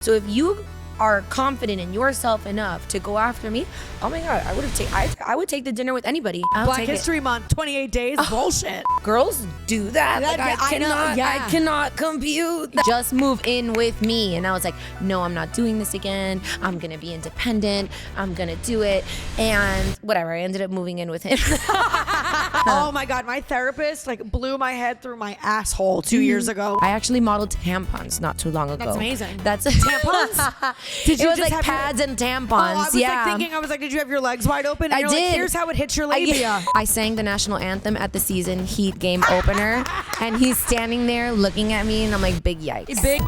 So if you are confident in yourself enough to go after me, oh my God, I would take the dinner with anybody. Black History Month, 28 days, bullshit. Girls do that. Like, I cannot compute. Just move in with me. And I was like, no, I'm not doing this again. I'm gonna be independent. I'm gonna do it. And whatever, I ended up moving in with him. Oh my God, my therapist like blew my head through my asshole 2 years ago. I actually modeled tampons not too long ago. That's amazing. That's tampons? It was like pads and tampons. I was like, did you have your legs wide open? And I you're did. Like, here's how it hits your labia. I sang the national anthem at the season Heat game opener, and he's standing there looking at me, and I'm like, big yikes. Big.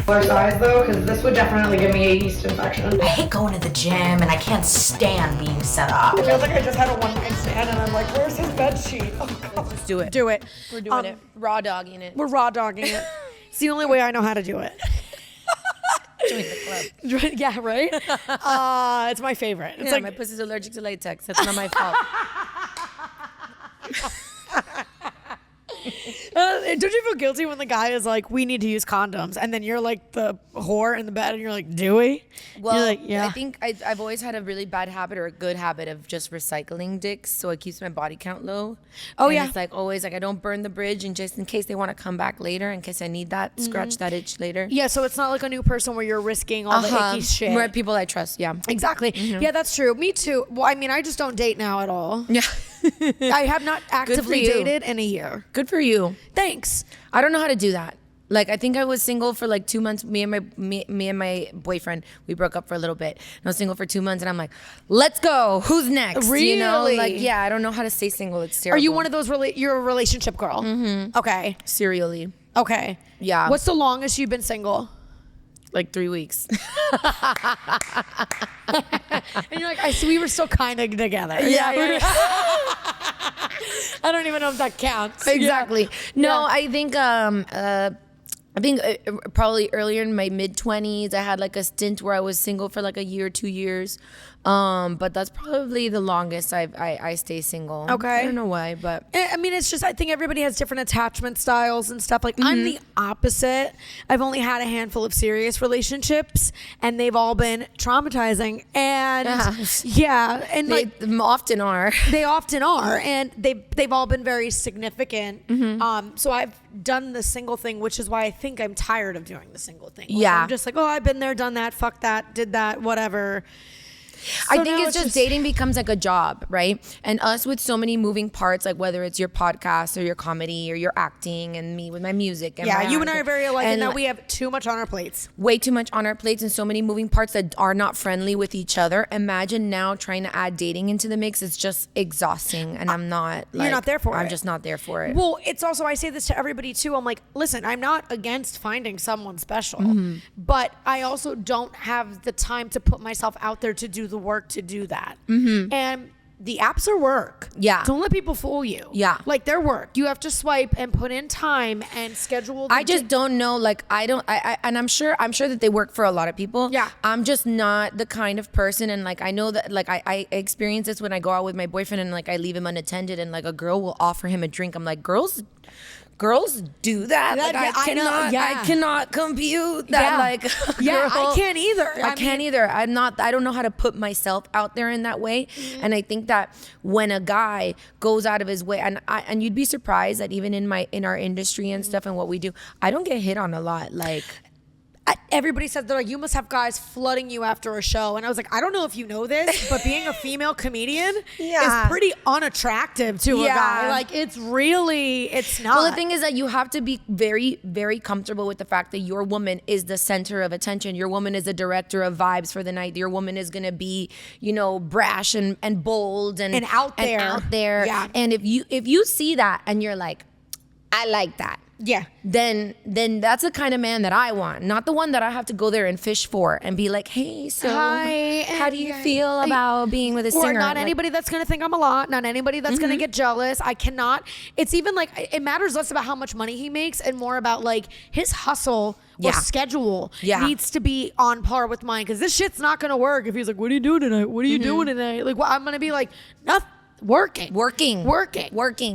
Size though, because this would definitely give me a yeast infection. I hate going to the gym and I can't stand being set up. It feels like I just had a one-night stand and I'm like, where's his bed sheet? Oh God. Let's do it. Do it. We're doing it. Raw dogging it. We're raw dogging it. It's the only way I know how to do it. Join the club. Yeah, right? It's my favorite. It's Yeah, like my pussy's allergic to latex. That's not my fault. don't you feel guilty when the guy is like, we need to use condoms, and then you're like the whore in the bed and you're like, do we? Well, you're like, yeah. I think I've always had a really bad habit or a good habit of just recycling dicks, so it keeps my body count low. Oh, and yeah. It's like always like I don't burn the bridge, and just in case they want to come back later, in case I need that, scratch that itch later. Yeah, so it's not like a new person where you're risking all the icky shit. Right, people I trust, yeah. Exactly. Yeah, that's true. Me too. Well, I mean, I just don't date now at all. Yeah. I have not actively you. dated in a year. Good for you. Thanks. I don't know how to do that. Like, I think I was single for like 2 months. Me and my boyfriend, we broke up for a little bit. And I was single for 2 months, and I'm like, let's go. Who's next? Really? You know, like, yeah, I don't know how to stay single. It's terrible. Are you one of those, you're a relationship girl? Mm-hmm. Okay. Serially. Okay. Yeah. What's the longest you've been single? Like 3 weeks. And you're like, I see we were still kind of together. Yeah. I don't even know if that counts. Exactly. No, Yeah. I think probably earlier in my mid-20s, I had like a stint where I was single for like a year, 2 years. But that's probably the longest I stay single. Okay. I don't know why, but I mean, it's just, I think everybody has different attachment styles and stuff. Like, I'm the opposite. I've only had a handful of serious relationships, and they've all been traumatizing. And yeah, and they like often are. they often are, and they've all been very significant. So I've done the single thing, which is why I think I'm tired of doing the single thing. Like, Yeah. I'm just like, oh, I've been there, done that, fuck that, did that, whatever. I So think now it's just dating becomes like a job, right? And us with so many moving parts, like whether it's your podcast or your comedy or your acting, and me with my music. And Yeah, my you and I acting. are very alike, and now like, we have too much on our plates. way too much on our plates and so many moving parts that are not friendly with each other. Imagine now trying to add dating into the mix. It's just exhausting, and I'm not. You're not there for it. I'm just not there for it. Well, it's also, I say this to everybody too. I'm like, listen, I'm not against finding someone special, but I also don't have the time to put myself out there to do the work to do that. And the apps are work. Yeah. Don't let people fool you. Yeah. Like, they're work. You have to swipe and put in time and schedule. I just don't know. Like, and I'm sure that they work for a lot of people. Yeah. I'm just not the kind of person. And like, I know that like I experience this when I go out with my boyfriend, and like I leave him unattended, and like a girl will offer him a drink. I'm like, girls do that. Like, I cannot compute that. Yeah. Like, Yeah, girl, I can't either. I can't either. I don't know how to put myself out there in that way. And I think that when a guy goes out of his way, and you'd be surprised that even in our industry and stuff and what we do, I don't get hit on a lot. Like, everybody said they're like, you must have guys flooding you after a show, and I was like, I don't know if you know this, but being a female comedian is pretty unattractive to a guy. Like, it's not. well, the thing is that you have to be very, very comfortable with the fact that your woman is the center of attention. Your woman is the director of vibes for the night. Your woman is gonna be, brash and bold and out there. Yeah. And if you see that and you're like, I like that. Yeah. Then that's the kind of man that I want, not the one that I have to go there and fish for and be like, hey, so hi, how do you feel about being with a singer? Or not anybody that's gonna think I'm a lot, not anybody that's gonna get jealous. I cannot. It's even like, it matters less about how much money he makes and more about like his hustle or schedule needs to be on par with mine, because this shit's not gonna work if he's like, what are you doing tonight? What are you doing tonight? Like, I'm gonna be like, nothing. Working.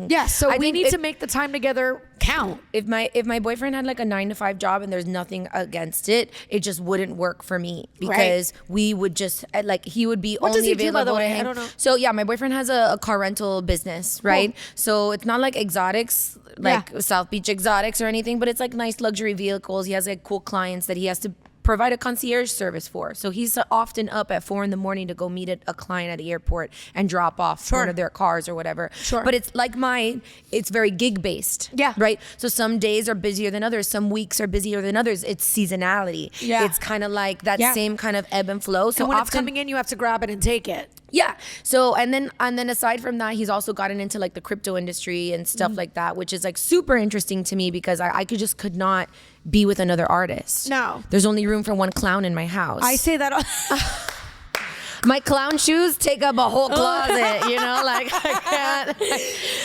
Yeah, so we need to make the time together count. If my boyfriend had like a 9-to-5 job and there's nothing against it, it just wouldn't work for me because we would just like he would be What only does he do, by the available way? to hang. I don't know. So yeah, my boyfriend has a car rental business, right? Cool. So it's not like exotics, like South Beach exotics or anything, but it's like nice luxury vehicles. He has like cool clients that he has to provide a concierge service for. So he's often up at 4 a.m. to go meet a client at the airport and drop off one of their cars or whatever. Sure. But it's like mine, it's very gig based. Yeah. Right? So some days are busier than others. Some weeks are busier than others. It's seasonality. Yeah. It's kind of like that same kind of ebb and flow. So And when often, it's coming in, you have to grab it and take it. yeah. So and then aside from that, he's also gotten into like the crypto industry and stuff like that, which is like super interesting to me because I could not be with another artist. No. There's only room for one clown in my house. I say that. My clown shoes take up a whole closet, you know, like I can't.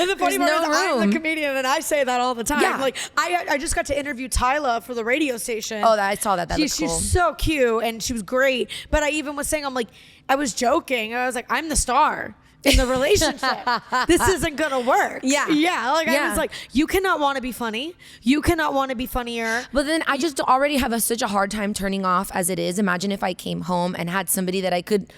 And the funny There's part no is I'm room. the comedian and I say that all the time. Yeah. Like I just got to interview Tyler for the radio station. Oh, I saw that. That looks cool. She's so cute and she was great. But I even was saying, I'm like, I was joking. I was like, I'm the star in the relationship. This isn't gonna work. Yeah. Yeah. Like I Yeah. was like, you cannot want to be funny. You cannot want to be funnier. But then I just already have such a hard time turning off as it is. Imagine if I came home and had somebody that I could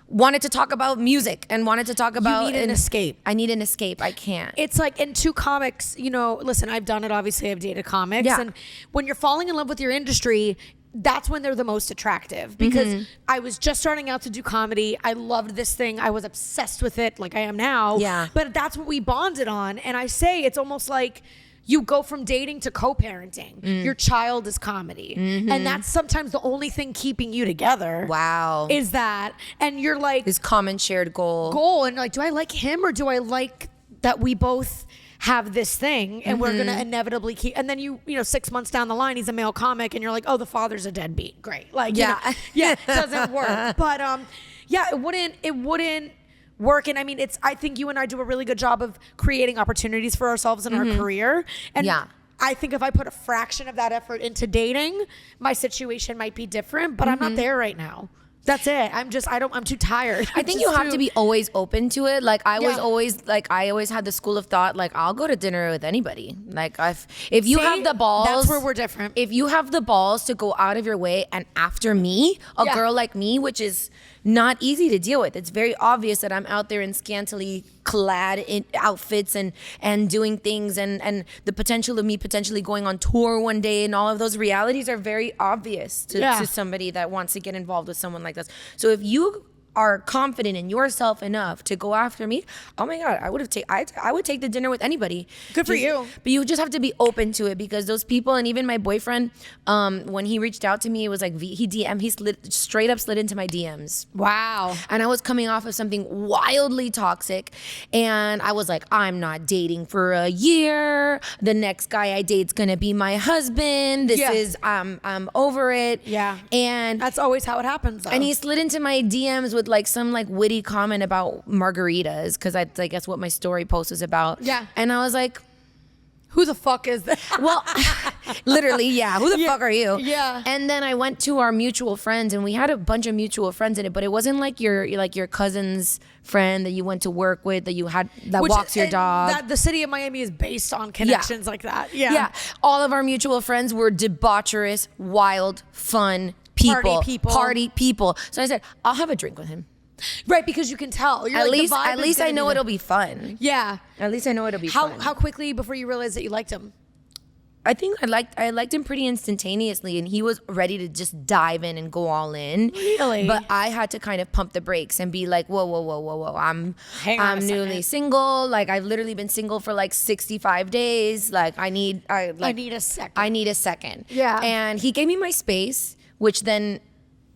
wanted to talk about music and wanted to talk about need an escape. I need an escape. I can't. It's like in two comics, you know, listen, I've done it. Obviously, I've dated comics. Yeah. And when you're falling in love with your industry, that's when they're the most attractive because I was just starting out to do comedy. I loved this thing. I was obsessed with it like I am now. Yeah. But that's what we bonded on. And I say it's almost like you go from dating to co-parenting. Your child is comedy. And that's sometimes the only thing keeping you together. Wow. Is that. And you're like. This common shared goal. And like, do I like him or do I like that we both have this thing and we're gonna inevitably keep, and then you know 6 months down the line he's a male comic and you're like, oh, the father's a deadbeat. Great. Like, you know, it doesn't work. But yeah, it wouldn't work. And I mean, I think you and I do a really good job of creating opportunities for ourselves in our career. And I think if I put a fraction of that effort into dating, my situation might be different, but I'm not there right now. That's it. I'm too tired. I think you have to be always open to it. Like I always had the school of thought, like I'll go to dinner with anybody. Like if you have the balls, that's where we're different. If you have the balls to go out of your way and after me, a girl like me, which is not easy to deal with. It's very obvious that I'm out there in scantily clad in outfits and doing things and the potential of me potentially going on tour one day and all of those realities are very obvious to somebody that wants to get involved with someone like this. So if you are confident in yourself enough to go after me, oh my God, I would take the dinner with anybody. Good for you. But you just have to be open to it because those people, and even my boyfriend, when he reached out to me, it was like he straight up slid into my DMs. Wow. And I was coming off of something wildly toxic, and I was like, I'm not dating for a year. The next guy I date's gonna be my husband. This is I'm over it. Yeah. And that's always how it happens, though. And he slid into my DMs with like some like witty comment about margaritas because I guess what my story post was about. Yeah. And I was like, who the fuck is that? well, literally, yeah. Who the fuck are you? Yeah. And then I went to our mutual friends, and we had a bunch of mutual friends in it, but it wasn't like your cousin's friend that you went to work with walks your dog. That the city of Miami is based on connections like that. Yeah. Yeah. All of our mutual friends were debaucherous, wild, fun people. Party people. So I said, I'll have a drink with him. Right, because you can tell. You're at like, least I know it'll be fun. Yeah. At least I know it'll be fun. How quickly before you realized that you liked him? I think I liked him pretty instantaneously, and he was ready to just dive in and go all in. Really? But I had to kind of pump the brakes and be like, whoa. I'm newly single. Like I've literally been single for like 65 days. Like I need a second. I need a second. Yeah. And he gave me my space, which then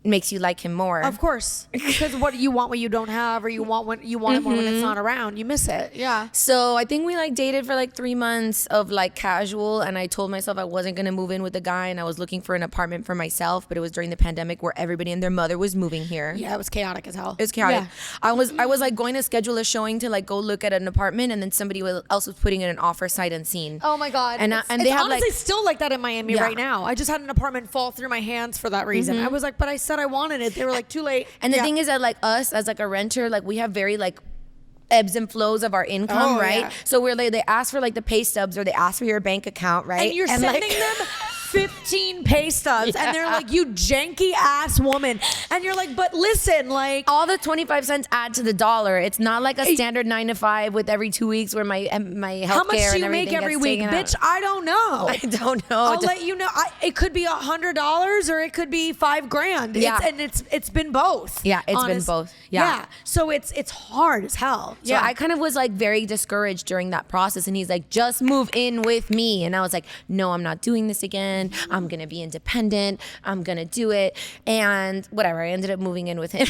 makes you like him more. Of course. Because what you you don't have, or you want it more when it's not around. You miss it. Yeah. So I think we like dated for like 3 months of like casual, and I told myself I wasn't gonna move in with a guy, and I was looking for an apartment for myself, but it was during the pandemic where everybody and their mother was moving here. Yeah, it was chaotic as hell. It was chaotic. Yeah. I was like going to schedule a showing to like go look at an apartment, and then somebody else was putting in an offer sight unseen. Oh my God. And it's they have honestly like still like that in Miami right now. I just had an apartment fall through my hands for that reason. I was like, but I said I wanted it. They were like, too late. And the thing is that like us as like a renter, like we have very like ebbs and flows of our income, Oh, right? yeah. So we're like, they ask for like the pay stubs or they ask for your bank account, right? And you're like, sending them 15 pay stubs, and they're like, you janky ass woman. And you're like, but listen, like, all the 25 cents add to the dollar. It's not like a standard 9 to 5 with every 2 weeks where my healthcare how much do and you make everything every gets week? taken out. Bitch, I don't know. I don't know. I'll let you know. It could be $100 or it could be $5,000. Yeah. It's been both. Yeah, it's been both. Yeah. So it's hard as hell. So I kind of was like very discouraged during that process. And he's like, just move in with me. And I was like, no, I'm not doing this again. I'm going to be independent. I'm going to do it. And whatever. I ended up moving in with him.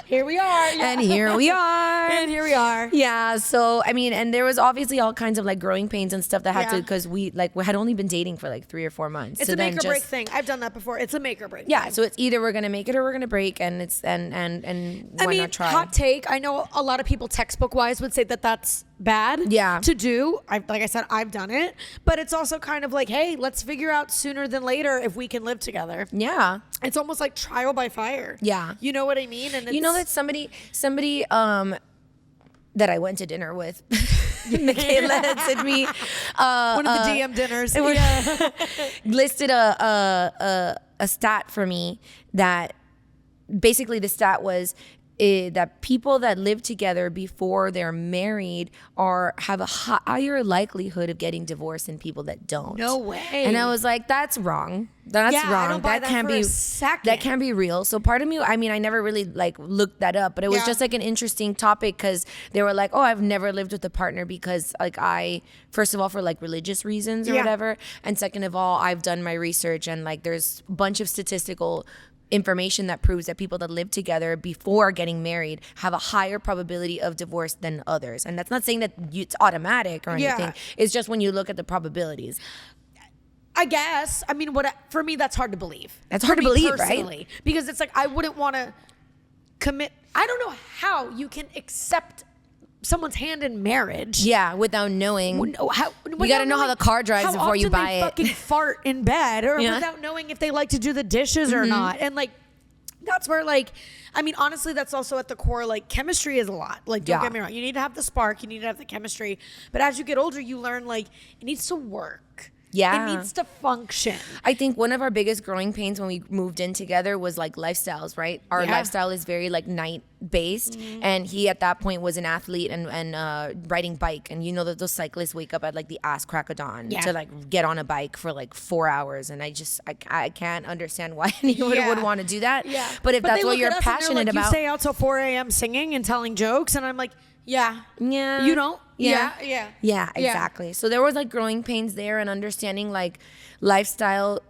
Here we are. Yeah. And here we are. And here we are. Yeah. So, I mean, and there was obviously all kinds of like growing pains and stuff that had to, because we had only been dating for like 3 or 4 months. It's so a then make or break thing. I've done that before. It's a make or break Yeah. thing. So it's either we're going to make it or we're going to break. And it's, and why not try? Hot take. I know a lot of people textbook wise would say that that's bad to do. Like I said, I've done it. But it's also kind of like, hey, let's figure out sooner than later if we can live together. Yeah. It's almost like trial by fire. Yeah. You know what I mean? And You know that somebody that I went to dinner with, Michaela had sent me one of the DM dinners. listed a stat for me that basically the stat was that people that live together before they're married have a higher likelihood of getting divorced than people that don't. No way. And I was like, that's wrong. That's Yeah, wrong. I don't buy that can't for be a second. that can't be real. So part of me, I mean, I never really like looked that up, but it was Yeah. just like an interesting topic because they were like, oh, I've never lived with a partner because like first of all, for like religious reasons or Yeah. whatever. And second of all, I've done my research and like there's a bunch of statistical information that proves that people that live together before getting married have a higher probability of divorce than others. And that's not saying that it's automatic or anything. Yeah. It's just when you look at the probabilities. I guess. I mean, for me, that's hard to believe. That's For hard to me believe, right? personally. Because it's like, I wouldn't want to commit. I don't know how you can accept someone's hand in marriage. Yeah, without knowing. You got to know how the car drives before you buy it. Fucking fart in bed, or Yeah. without knowing if they like to do the dishes or not. And like, that's where like, I mean, honestly, that's also at the core. Like, chemistry is a lot. Like, don't Yeah. get me wrong. You need to have the spark. You need to have the chemistry. But as you get older, you learn like it needs to work. Yeah. It needs to function. I think one of our biggest growing pains when we moved in together was like lifestyles, right? Our Yeah. lifestyle is very like night based, and he at that point was an athlete and riding bike, and you know that those cyclists wake up at like the ass crack of dawn Yeah. to like get on a bike for like 4 hours, and I can't understand why anyone Yeah. would want to do that. Yeah. But if they that's what look you're at us and they're passionate like, about, you stay out till 4 a.m. singing and telling jokes, and I'm like, yeah. You don't? Yeah, Yeah. exactly. So there was like growing pains there and understanding like lifestyle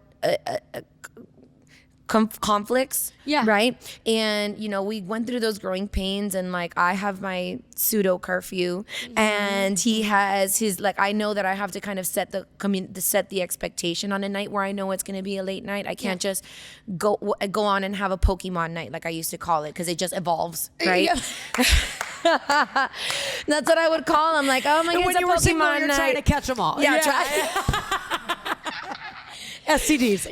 conflicts. Yeah. Right. And you know, we went through those growing pains, and like I have my pseudo curfew, and he has his like. I know that I have to kind of set the expectation on a night where I know it's going to be a late night. I can't just go on and have a Pokemon night like I used to call it, because it just evolves. Right. Yeah. That's what I would call them. Like, oh my And God, when it's you a were single, Pokemon you're night. trying to catch them all. Yeah, STDs.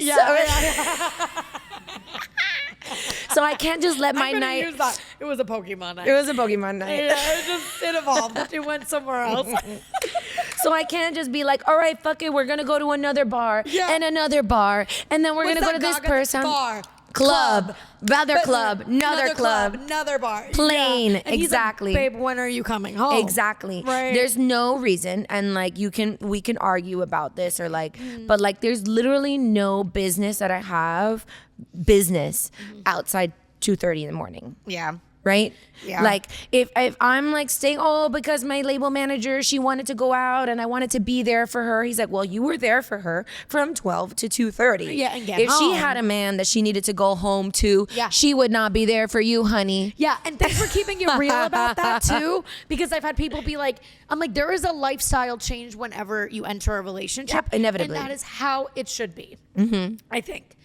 So I can't just let my I'm gonna night. use that. It was a Pokemon night. It was a Pokemon night. Yeah, it evolved. It went somewhere else. So I can't just be like, all right, fuck it, we're gonna go to another bar and another bar, and then we're What's gonna go to that this Gaga person. bar? Club, another club, another club. another bar. Plane, And he's exactly. like, babe, when are you coming home? Exactly. Right. There's no reason, and like we can argue about this or like, but like there's literally no business that I have outside 2:30 in the morning. Yeah. Right? Yeah. Like if I'm like staying, because my label manager, she wanted to go out and I wanted to be there for her. He's like, well, you were there for her from 12 to 2:30. Yeah, and get if she home. had a man that she needed to go home to, Yeah. she would not be there for you, honey. Yeah, and thanks for keeping it real about that too, because I've had people be like, I'm like, there is a lifestyle change whenever you enter a relationship. Yeah, inevitably. And that is how it should be, I think.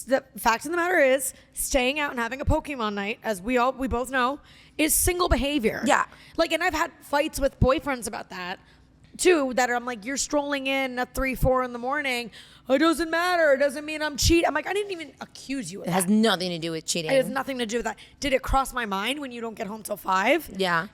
The fact of the matter is, staying out and having a Pokemon night, as we both know, is single behavior. Yeah. Like, and I've had fights with boyfriends about that. too that I'm like, you're strolling in at 3-4 in the morning. It doesn't matter. It doesn't mean I'm cheating. I'm like, I didn't even accuse you of It that. has nothing to do with cheating. It has nothing to do with that. Did it cross my mind when you don't get home till 5? Yeah.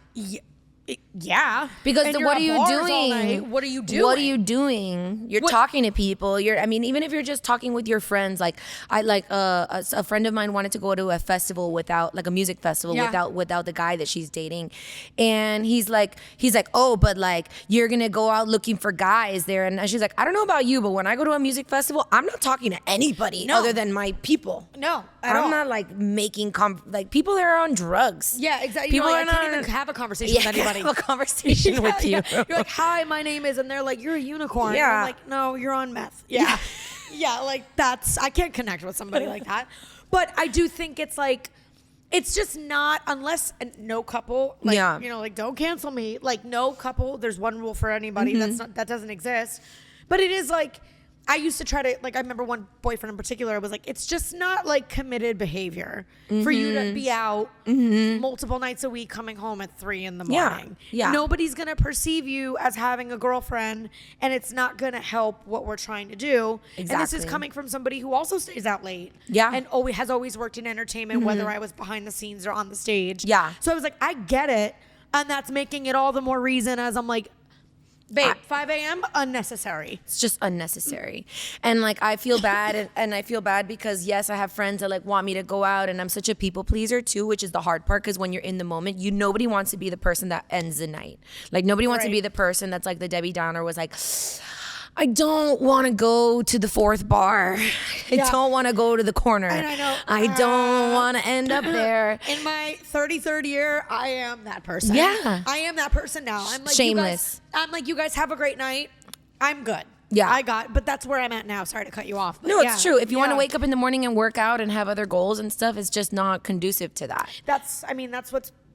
Yeah. Because And you're what at are you bars all doing? night. What are you doing? What are you doing? You're talking to people. I mean, even if you're just talking with your friends, like a friend of mine wanted to go to a festival without, like a music festival without the guy that she's dating, and he's like, oh, but like you're gonna go out looking for guys there, and she's like, I don't know about you, but when I go to a music festival, I'm not talking to anybody other than my people. No, I'm not like making like people that are on drugs. Yeah, exactly. People You're are like, I can't not even have a conversation with anybody. Have a conversation with you. You're like, hi, my name is, and they're like, you're a unicorn. Yeah. And I'm like, no, you're on meth. Yeah. Yeah, like I can't connect with somebody like that. But I do think it's like, it's just not, unless no couple, like, you know, like don't cancel me. Like no couple, there's one rule for anybody. That doesn't exist. But it is like, I used to try to, like, I remember one boyfriend in particular, I was like, it's just not like committed behavior for you to be out multiple nights a week coming home at 3 in the morning. Yeah. Nobody's going to perceive you as having a girlfriend, and it's not going to help what we're trying to do. Exactly. And this is coming from somebody who also stays out late. Yeah. And has always worked in entertainment, whether I was behind the scenes or on the stage. Yeah. So I was like, I get it. And that's making it all the more reason as I'm like, babe, 5 a.m. unnecessary. It's just unnecessary. And like I feel bad and I feel bad because yes, I have friends that like want me to go out, and I'm such a people pleaser too, which is the hard part, because when you're in the moment, nobody wants to be the person that ends the night. Like nobody wants to be the person that's like the Debbie Downer, was like, I don't want to go to the 4th bar. I don't want to go to the corner. And I know. I don't want to end up there. In my 33rd year, I am that person. Yeah. I am that person now. I'm like, Shameless. you guys have a great night. I'm good. Yeah. but that's where I'm at now. Sorry to cut you off. But No, it's true. If you want to wake up in the morning and work out and have other goals and stuff, it's just not conducive to that.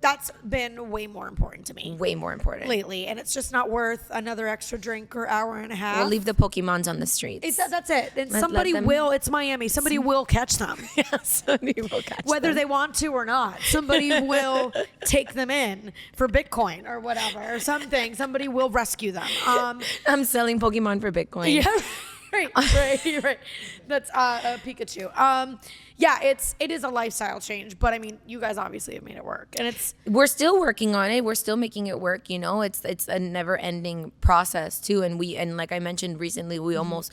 That's been way more important to me. Way more important. Lately. And it's just not worth another extra drink or hour and a half. We'll leave the Pokemons on the streets. That's it. And Let somebody them- will, it's Miami, somebody will catch them. Somebody will catch Whether them. they want to or not. Somebody will take them in for Bitcoin or whatever, or something. Somebody will rescue them. I'm selling Pokemon for Bitcoin. Yeah. Right. That's Pikachu. Yeah, it is a lifestyle change, but I mean, you guys obviously have made it work, and We're still working on it. We're still making it work. You know, it's a never-ending process too. And like I mentioned recently, we almost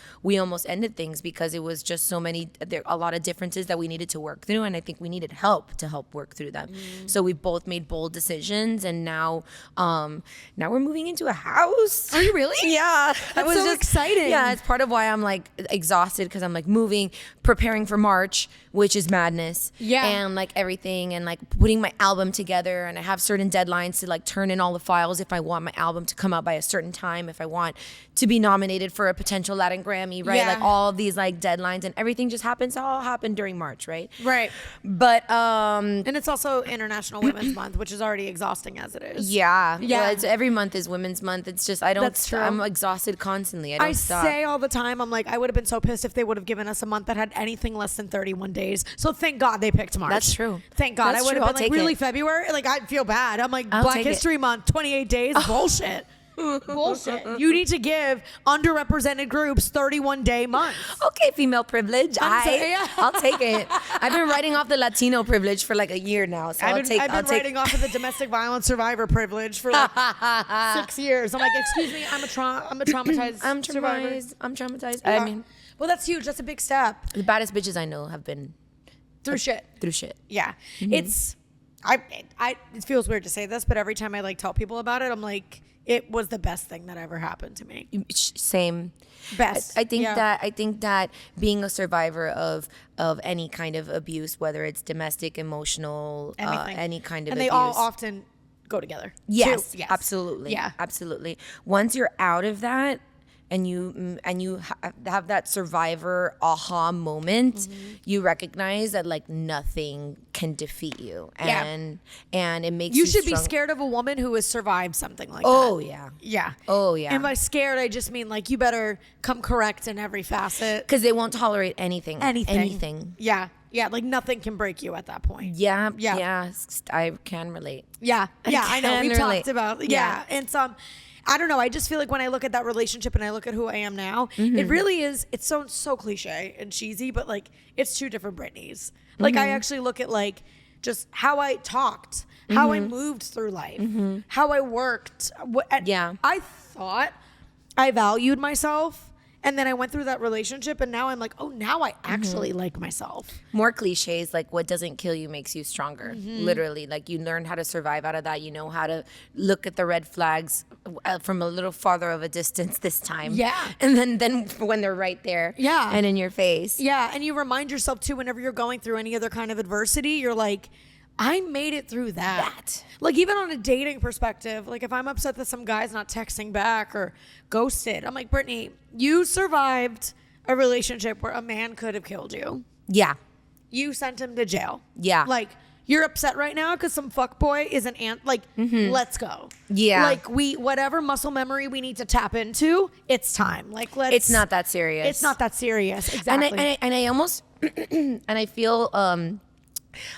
ended things because it was just so many, a lot of differences that we needed to work through, and I think we needed help to help work through them. So we both made bold decisions, and now we're moving into a house. Are you really? Yeah, That's so exciting. Yeah, it's part of why I'm like exhausted, because I'm like moving, preparing for March, which is madness. Yeah. And like everything, and like putting my album together, and I have certain deadlines to like turn in all the files if I want my album to come out by a certain time, if I want to be nominated for a potential Latin Grammy, right? Yeah. Like all of these like deadlines, and everything just happens to all happen during March, right? right. But And it's also International Women's Month, which is already exhausting as it is. yeah. Yeah. Well, every month is Women's Month. It's just That's true. I'm exhausted constantly. I don't I stop. say all the time, I'm like, I would have been so pissed if they would have given us a month that had anything less than 31 days. So thank God they picked March. That's true. Thank God. That's I would true. have I'll been like, take really, it. February? Like, I'd feel bad. I'm like, I'll Black take it. History Month, 28 days? Bullshit. Bullshit. You need to give underrepresented groups 31-day months. Okay, female privilege. Yeah. I'll take it. I've been writing off the Latino privilege for like a year now, so I've been writing off of the domestic violence survivor privilege for like 6 years. I'm like, excuse me, I'm a traumatized I'm survivor. traumatized. I'm traumatized. Yeah. I mean, well, that's huge. That's a big step. the baddest bitches I know have been Through shit. through shit. Yeah. It's, it feels weird to say this, but every time I like tell people about it, I'm like, it was the best thing that ever happened to me. Same. Best. I think Yeah. that being a survivor of any kind of abuse, whether it's domestic, emotional, Anything. any kind of and abuse. they all often go together. Yes, too. Yes. absolutely. Yeah. Absolutely. Once you're out of that, and you have that survivor aha moment, you recognize that like nothing can defeat you, and it makes You should be strong. scared of a woman who has survived something like that. Oh yeah, Yeah. oh yeah. And by scared, I just mean like you better come correct in every facet. Because they won't tolerate anything. Anything. Yeah. Yeah. Like nothing can break you at that point. Yeah, Yeah. yeah. I can relate. Yeah. Yeah. I know. can We relate. talked about, Yeah. And I don't know. I just feel like when I look at that relationship and I look at who I am now, it really is, it sounds so cliche and cheesy, but like it's two different Britneys. Like I actually look at like just how I talked, how I moved through life, how I worked. I thought I valued myself. And then I went through that relationship and now I'm like, oh, now I actually like myself. More cliches, like what doesn't kill you makes you stronger. Literally, like you learn how to survive out of that. You know how to look at the red flags from a little farther of a distance this time. Yeah. And then when they're right there. Yeah. And in your face. Yeah. And you remind yourself too, whenever you're going through any other kind of adversity, you're like, I made it through that. Like even on a dating perspective, like if I'm upset that some guy's not texting back or ghosted, I'm like, Brittany, you survived a relationship where a man could have killed you. Yeah. You sent him to jail. Yeah. Like you're upset right now because some fuckboy is an ant. Like, let's go. Yeah. Like whatever muscle memory we need to tap into, it's time. Like it's not that serious. It's not that serious. Exactly. And I almost, and I feel,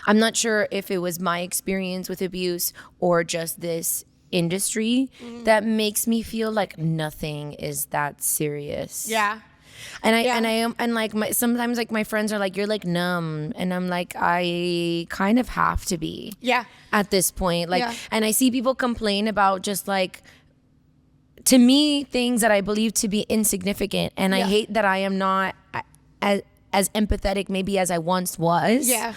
I'm not sure if it was my experience with abuse or just this industry that makes me feel like nothing is that serious. Yeah. And like sometimes like my friends are like, you're like numb, and I'm like, I kind of have to be. Yeah. At this point, like, and I see people complain about just like, to me, things that I believe to be insignificant, and I hate that I am not as empathetic maybe as I once was. Yeah.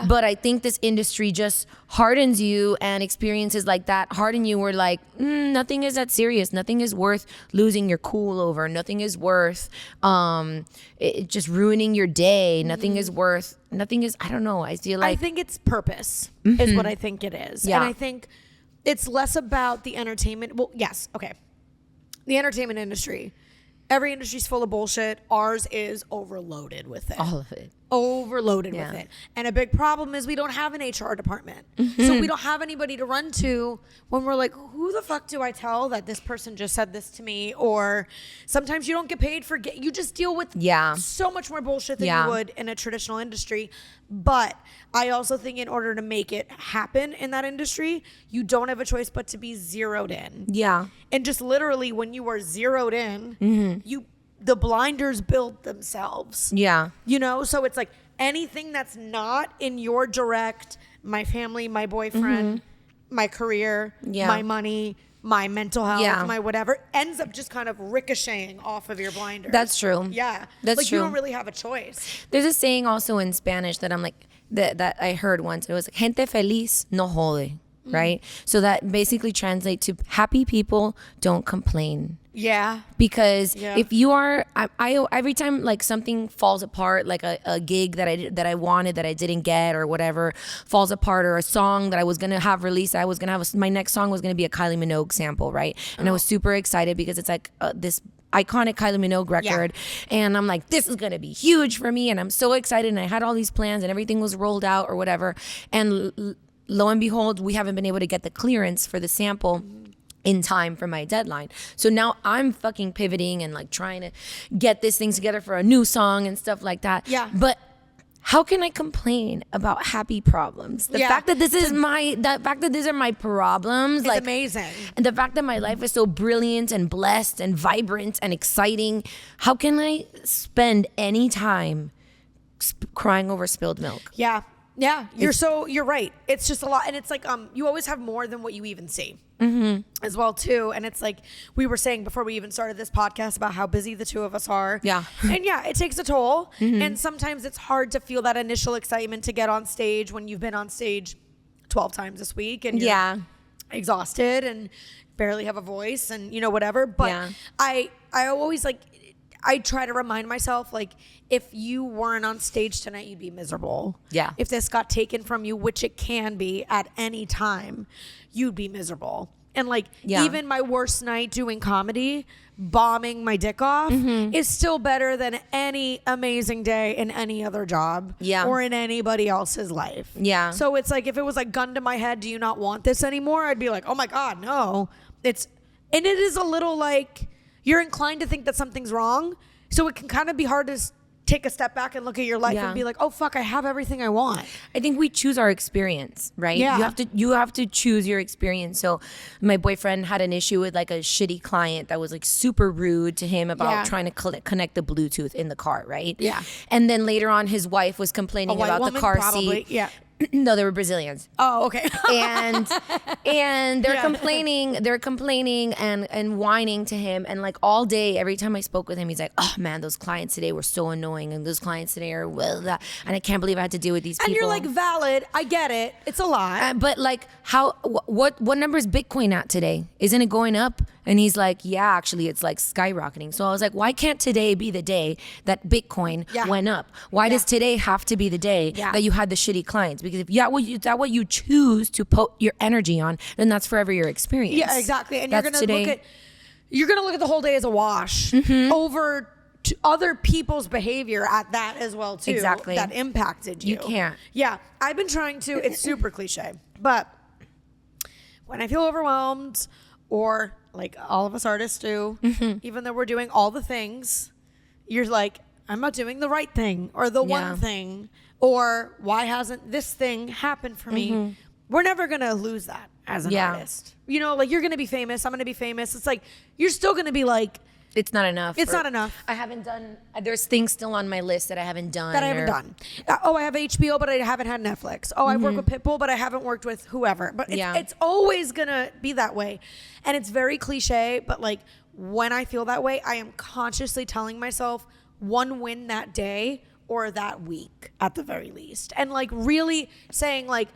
But I think this industry just hardens you, and experiences like that harden you. Where like, nothing is that serious. Nothing is worth losing your cool over. Nothing is worth it just ruining your day. Nothing is, I don't know. I feel like, I think it's purpose is what I think it is. Yeah. And I think it's less about the entertainment. Well, yes. Okay. The entertainment industry. Every industry's full of bullshit. Ours is overloaded with it. all of it. Overloaded with it. And a big problem is we don't have an HR department. So we don't have anybody to run to when we're like, who the fuck do I tell that this person just said this to me? Or sometimes you don't get paid for you just deal with so much more bullshit than you would in a traditional industry. But I also think in order to make it happen in that industry, you don't have a choice but to be zeroed in. Yeah. And just literally when you are zeroed in, the blinders build themselves. Yeah. You know, so it's like anything that's not in your direct, my family, my boyfriend, my career, my money, my mental health, my whatever, ends up just kind of ricocheting off of your blinders. That's true. Yeah. That's like true. You don't really have a choice. There's a saying also in Spanish that I'm like, that I heard once. It was like, gente feliz no jode, right? So that basically translates to happy people don't complain. Yeah. Because if you are, I every time like something falls apart, like a gig that I wanted that I didn't get or whatever falls apart, or a song that I was gonna have released, my next song was gonna be a Kylie Minogue sample, right? And I was super excited because it's like this iconic Kylie Minogue record, and I'm like, this is gonna be huge for me, and I'm so excited, and I had all these plans, and everything was rolled out or whatever, and lo and behold, we haven't been able to get the clearance for the sample in time for my deadline. So now I'm fucking pivoting and like trying to get this thing together for a new song and stuff like that. Yeah. But how can I complain about happy problems? The fact that these are my problems, it's like amazing. And the fact that my life is so brilliant and blessed and vibrant and exciting, how can I spend any time crying over spilled milk? Yeah. Yeah. You're right. It's just a lot. And it's like, you always have more than what you even see. As well too. And it's like we were saying before we even started this podcast about how busy the two of us are. Yeah. And it takes a toll. And sometimes it's hard to feel that initial excitement to get on stage when you've been on stage 12 times this week and you're exhausted and barely have a voice and whatever. But I always I try to remind myself, like, if you weren't on stage tonight, you'd be miserable. Yeah. If this got taken from you, which it can be at any time, you'd be miserable. And even my worst night doing comedy, bombing my dick off, is still better than any amazing day in any other job or in anybody else's life. Yeah. So it's like, if it was like gun to my head, do you not want this anymore? I'd be like, oh my God, no. And it is a little like, you're inclined to think that something's wrong. So it can kind of be hard to take a step back and look at your life and be like, oh fuck, I have everything I want. I think we choose our experience, right? Yeah. You have to choose your experience. So my boyfriend had an issue with like a shitty client that was like super rude to him about trying to connect the Bluetooth in the car, right? Yeah. And then later on, his wife was complaining about the car seat. Yeah. No, they were Brazilians. Oh, okay. and they're complaining and whining to him, and like all day, every time I spoke with him, he's like, oh man, those clients today were so annoying, and those clients today are and I can't believe I had to deal with these people. And you're like, valid, I get it, it's a lot. But like, what number is Bitcoin at today? Isn't it going up? And he's like, yeah, actually it's like skyrocketing. So I was like, why can't today be the day that Bitcoin went up? Why does today have to be the day that you had the shitty clients? Because if that's what you choose to put your energy on, then that's forever your experience. Yeah, exactly. And you're gonna look at the whole day as a wash over to other people's behavior at that as well too. Exactly. That impacted you. You can't. Yeah, I've been trying to. It's super cliche, but when I feel overwhelmed, or like all of us artists do, even though we're doing all the things, you're like, I'm not doing the right thing or the one thing, or why hasn't this thing happened for me? We're never gonna lose that as an artist. You know, like you're gonna be famous, I'm gonna be famous. It's like you're still gonna be like, it's not enough. It's not enough. I haven't done. There's things still on my list that I haven't done. I have HBO, but I haven't had Netflix. Oh, I've worked with Pitbull, but I haven't worked with whoever. But it's always gonna be that way, and it's very cliche. But like when I feel that way, I am consciously telling myself one win that day or that week at the very least, and like really saying like,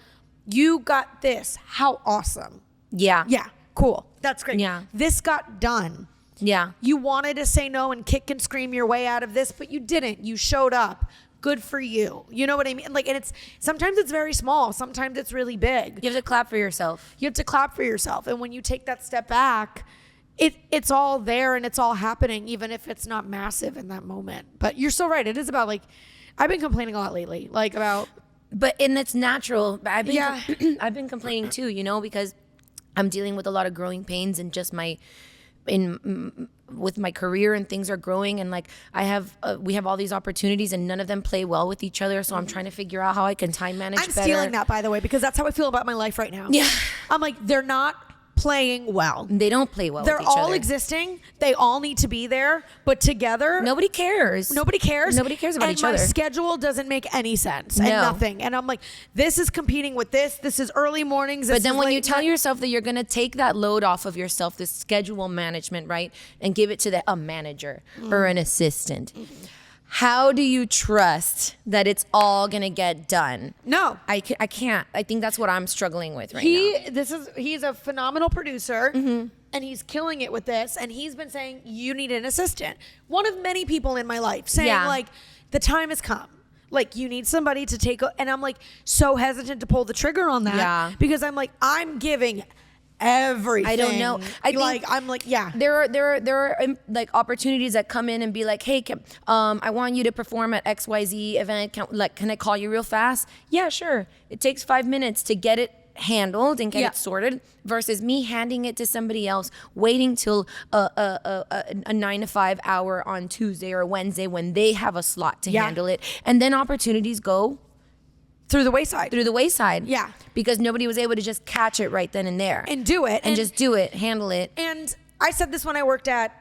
you got this. How awesome. Yeah. Yeah. Cool. That's great. Yeah. This got done. Yeah. You wanted to say no and kick and scream your way out of this, but you didn't. You showed up. Good for you. You know what I mean? Like, and sometimes it's very small. Sometimes it's really big. You have to clap for yourself. You have to clap for yourself. And when you take that step back, it's all there and it's all happening, even if it's not massive in that moment. But you're so right. It is about like, I've been complaining a lot lately, like about. And it's natural. I've been complaining too, you know, because I'm dealing with a lot of growing pains and just with my career, and things are growing, and like we have all these opportunities and none of them play well with each other, so I'm trying to figure out how I can time manage better. I'm stealing that, by the way, because that's how I feel about my life right now. Yeah. I'm like, they're not playing well. They don't play well They're with each other. They're all existing. They all need to be there, but together nobody cares. Nobody cares about each other. And my schedule doesn't make any sense. And nothing. And I'm like, this is competing with this. This is early mornings. But then when you tell yourself that you're going to take that load off of yourself, this schedule management, right, and give it to a manager or an assistant, how do you trust that it's all going to get done? No. I can't. I think that's what I'm struggling with right now. He's a phenomenal producer, and he's killing it with this, and he's been saying, you need an assistant. One of many people in my life saying, like, the time has come. Like, you need somebody to take and I'm like so hesitant to pull the trigger on that because I'm like, I'm giving everything. I don't know. There are like opportunities that come in and be like, hey, I want you to perform at XYZ event. Can I call you real fast? Yeah, sure. It takes 5 minutes to get it handled and get it sorted, versus me handing it to somebody else, waiting till a 9 to 5 hour on Tuesday or Wednesday when they have a slot to handle it, and then opportunities go through the wayside. Yeah. Because nobody was able to just catch it right then and there. And do it. And just do it, handle it. And I said this when I worked at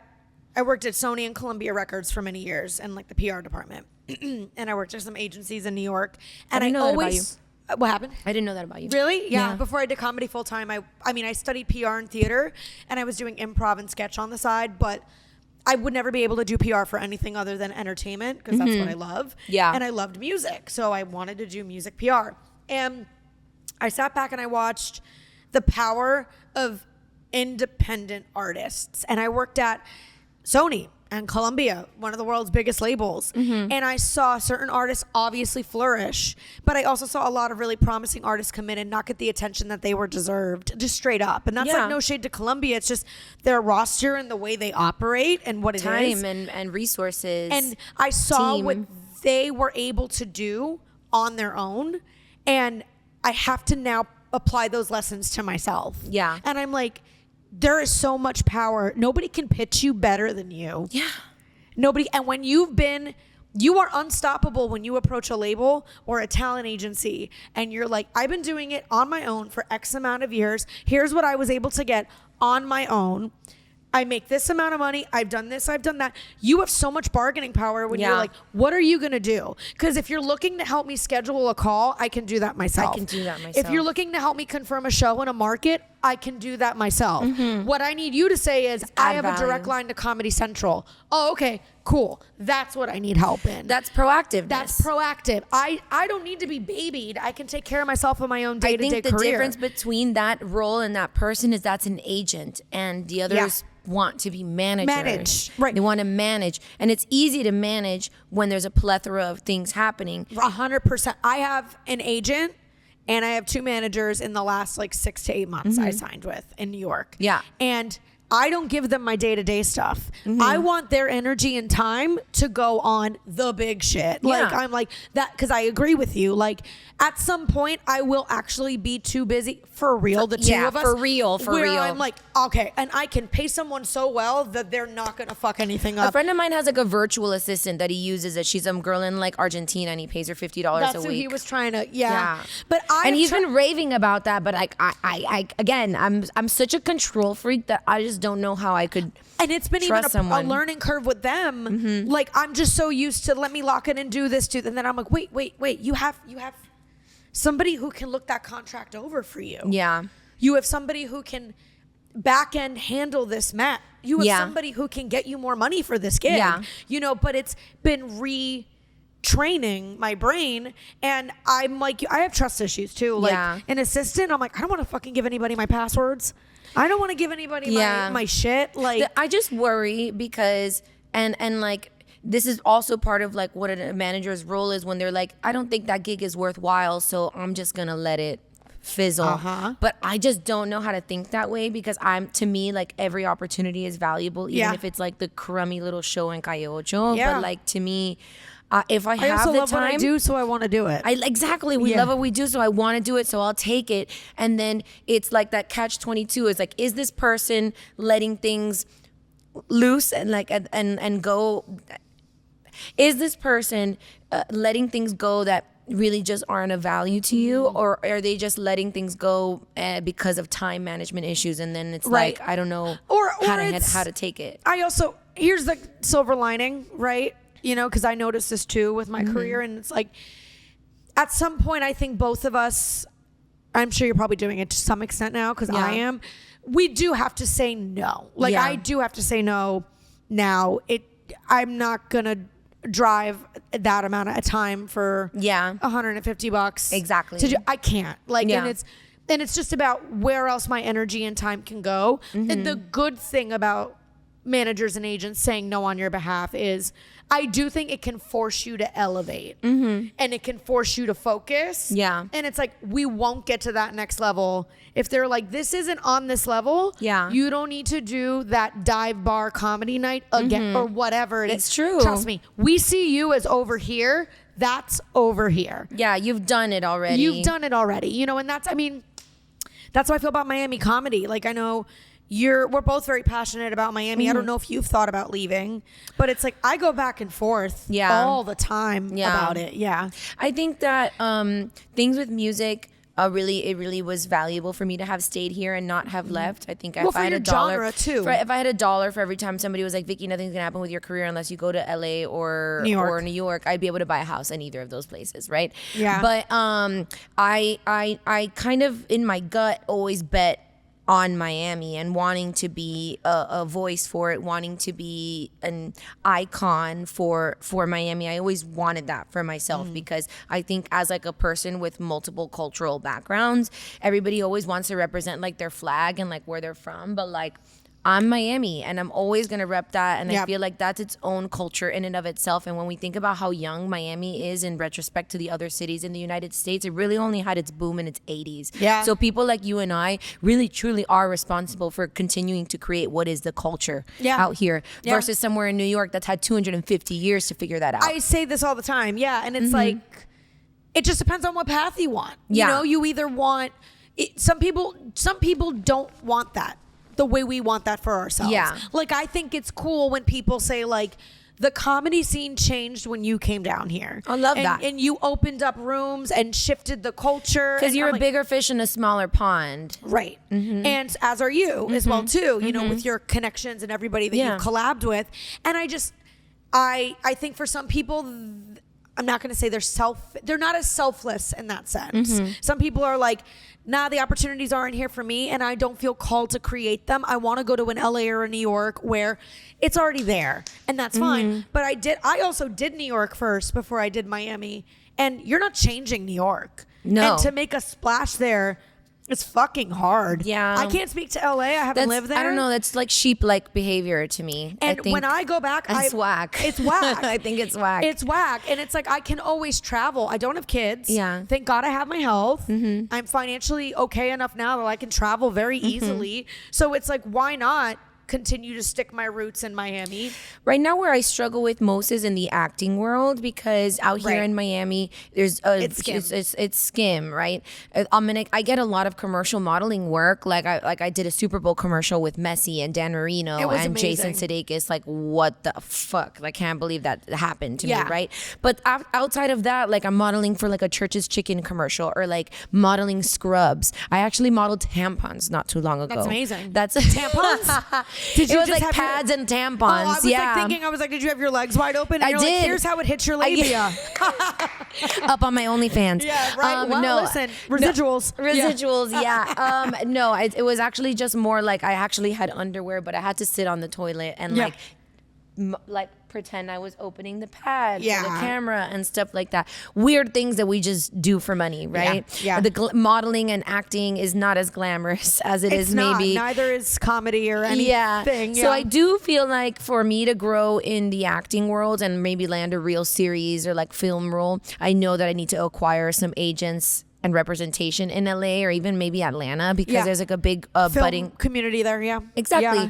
Sony and Columbia Records for many years and like the PR department. And I worked at some agencies in New York. And I always, what happened? I didn't know that about you. Really? Yeah. Before I did comedy full time, I studied PR and theater, and I was doing improv and sketch on the side, but I would never be able to do PR for anything other than entertainment, because that's what I love. Yeah. And I loved music, so I wanted to do music PR. And I sat back and I watched the power of independent artists. And I worked at Sony and Columbia, one of the world's biggest labels. And I saw certain artists obviously flourish, but I also saw a lot of really promising artists come in and not get the attention that they were deserved, just straight up. And that's like no shade to Columbia. It's just their roster and the way they operate and what it is. Time and resources. And I saw what they were able to do on their own. And I have to now apply those lessons to myself. Yeah. And I'm like, there is so much power. Nobody can pitch you better than you. Yeah. Nobody. And when you've been You are unstoppable when you approach a label or a talent agency and you're like, I've been doing it on my own for X amount of years. Here's what I was able to get on my own. I make this amount of money. I've done this. I've done that. You have so much bargaining power when you're like, what are you going to do? Because if you're looking to help me schedule a call, I can do that myself. If you're looking to help me confirm a show in a market, I can do that myself. What I need you to say is, I have a direct line to Comedy Central. Oh, okay, cool. That's what I need help in. That's proactive. That's proactive. I don't need to be babied. I can take care of myself in my own day-to-day career. I think the difference between that role and that person is that's an agent, and the others want to be managers. Right. They want to manage. And it's easy to manage when there's a plethora of things happening. 100%. I have an agent and I have 2 managers in the last like 6 to 8 months I signed with in New York. Yeah. And I don't give them my day-to-day stuff. I want their energy and time to go on the big shit. Like, I'm like that, because I agree with you. Like, at some point, I will actually be too busy for real. The two of us. For real. I'm like, okay, and I can pay someone so well that they're not going to fuck anything up. A friend of mine has like a virtual assistant that he uses. That she's some girl in like Argentina, and he pays her $50 a week. That's who he was trying to, But he's been raving about that. But like, I again, I'm such a control freak that I just don't know how I could. And it's been even a learning curve with them. Like, I'm just so used to let me lock in and do this, and then I'm like, wait, you have somebody who can look that contract over for you. Yeah. You have somebody who can back end handle this mat. You have somebody who can get you more money for this gig. Yeah. You know, but it's been retraining my brain, and I'm like, I have trust issues too. Like an assistant, I'm like, I don't want to fucking give anybody my passwords. I don't want to give anybody my shit. Like, I just worry because and like, this is also part of like what a manager's role is when they're like, I don't think that gig is worthwhile, so I'm just gonna let it fizzle. But I just don't know how to think that way, because to me, like, every opportunity is valuable, even if it's like the crummy little show in Calle Ocho. But like, to me, if I have also the love time, what I do, so I want to do it. We love what we do, so I want to do it, so I'll take it. And then it's like that catch-22 is like, is this person letting things loose and like and go? Is this person letting things go that really just aren't of value to you, or are they just letting things go because of time management issues? And then it's like, I don't know how to take it. Here's the silver lining, right? You know, because I noticed this too with my career, and it's like, at some point, I think both of us, I'm sure you're probably doing it to some extent now, because I am, we do have to say no. Like, I do have to say no now. I'm not going to drive that amount of time for $150 exactly. I can't, like, and it's just about where else my energy and time can go. And the good thing about managers and agents saying no on your behalf is, I do think it can force you to elevate, and it can force you to focus. And it's like, we won't get to that next level if they're like, this isn't on this level. You don't need to do that dive bar comedy night again, or whatever it is. It's true. Trust me, we see you as over here. That's over here. Yeah, you've done it already. You know, and that's how I feel about Miami comedy. Like, I know we're both very passionate about Miami. I don't know if you've thought about leaving, but it's like, I go back and forth all the time about it. I think that things with music, it really was valuable for me to have stayed here and not have left. I think if I had a dollar too. If I had a dollar for every time somebody was like, Vicky, nothing's gonna happen with your career unless you go to LA or New York, I'd be able to buy a house in either of those places, right? But I kind of, in my gut, always bet on Miami and wanting to be a voice for it, wanting to be an icon for Miami. I always wanted that for myself, because I think as like a person with multiple cultural backgrounds, everybody always wants to represent like their flag and like where they're from, but like, I'm Miami and I'm always going to rep that. And I feel like that's its own culture in and of itself. And when we think about how young Miami is in retrospect to the other cities in the United States, it really only had its boom in its 80s. So people like you and I really truly are responsible for continuing to create what is the culture out here versus somewhere in New York that's had 250 years to figure that out. I say this all the time. And it's like, it just depends on what path you want. You know, you either want it, some people don't want that the way we want that for ourselves. Like, I think it's cool when people say like, the comedy scene changed when you came down here. I love that. And you opened up rooms and shifted the culture. Because you're I'm a bigger fish in a smaller pond. Right. And as are you as well too, you know, with your connections and everybody that you've collabed with. And I think for some people, I'm not going to say they're not as selfless in that sense. Some people are like, nah, the opportunities aren't here for me and I don't feel called to create them. I want to go to an LA or a New York where it's already there, and that's fine. But I also did New York first before I did Miami, and you're not changing New York. No. And to make a splash there, it's fucking hard. Yeah. I can't speak to LA. I haven't lived there. I don't know. That's like sheep-like behavior to me. And when I go back, it's whack. It's whack. I think it's whack. It's whack. And it's like, I can always travel. I don't have kids. Yeah. Thank God I have my health. I'm financially okay enough now that I can travel very easily. So it's like, why not continue to stick my roots in Miami? Right now, where I struggle with most is in the acting world, because out here in Miami, there's it's skim, right? I get a lot of commercial modeling work. Like I did a Super Bowl commercial with Messi and Dan Marino and amazing. Jason Sudeikis. Like, what the fuck? I can't believe that happened to me, right? But outside of that, like, I'm modeling for like a Church's Chicken commercial, or like modeling scrubs. I actually modeled tampons not too long ago. That's amazing. That's tampons. Did you it was just like have pads and tampons. I was like, did you have your legs wide open? And you're did. Like, here's how it hits your labia. Up on my OnlyFans. Yeah, right. Well, no, listen, residuals. Residuals, yeah. No, it was actually just more like I actually had underwear, but I had to sit on the toilet and like pretend I was opening the pad for the camera and stuff like that. Weird things that we just do for money, right? Yeah. The modeling and acting is not as glamorous as It's is not. maybe. Neither is comedy or anything. So I do feel like for me to grow in the acting world and maybe land a real series or like film role, I know that I need to acquire some agents and representation in LA or even maybe Atlanta, because there's like a big budding community there. Yeah, exactly. Yeah.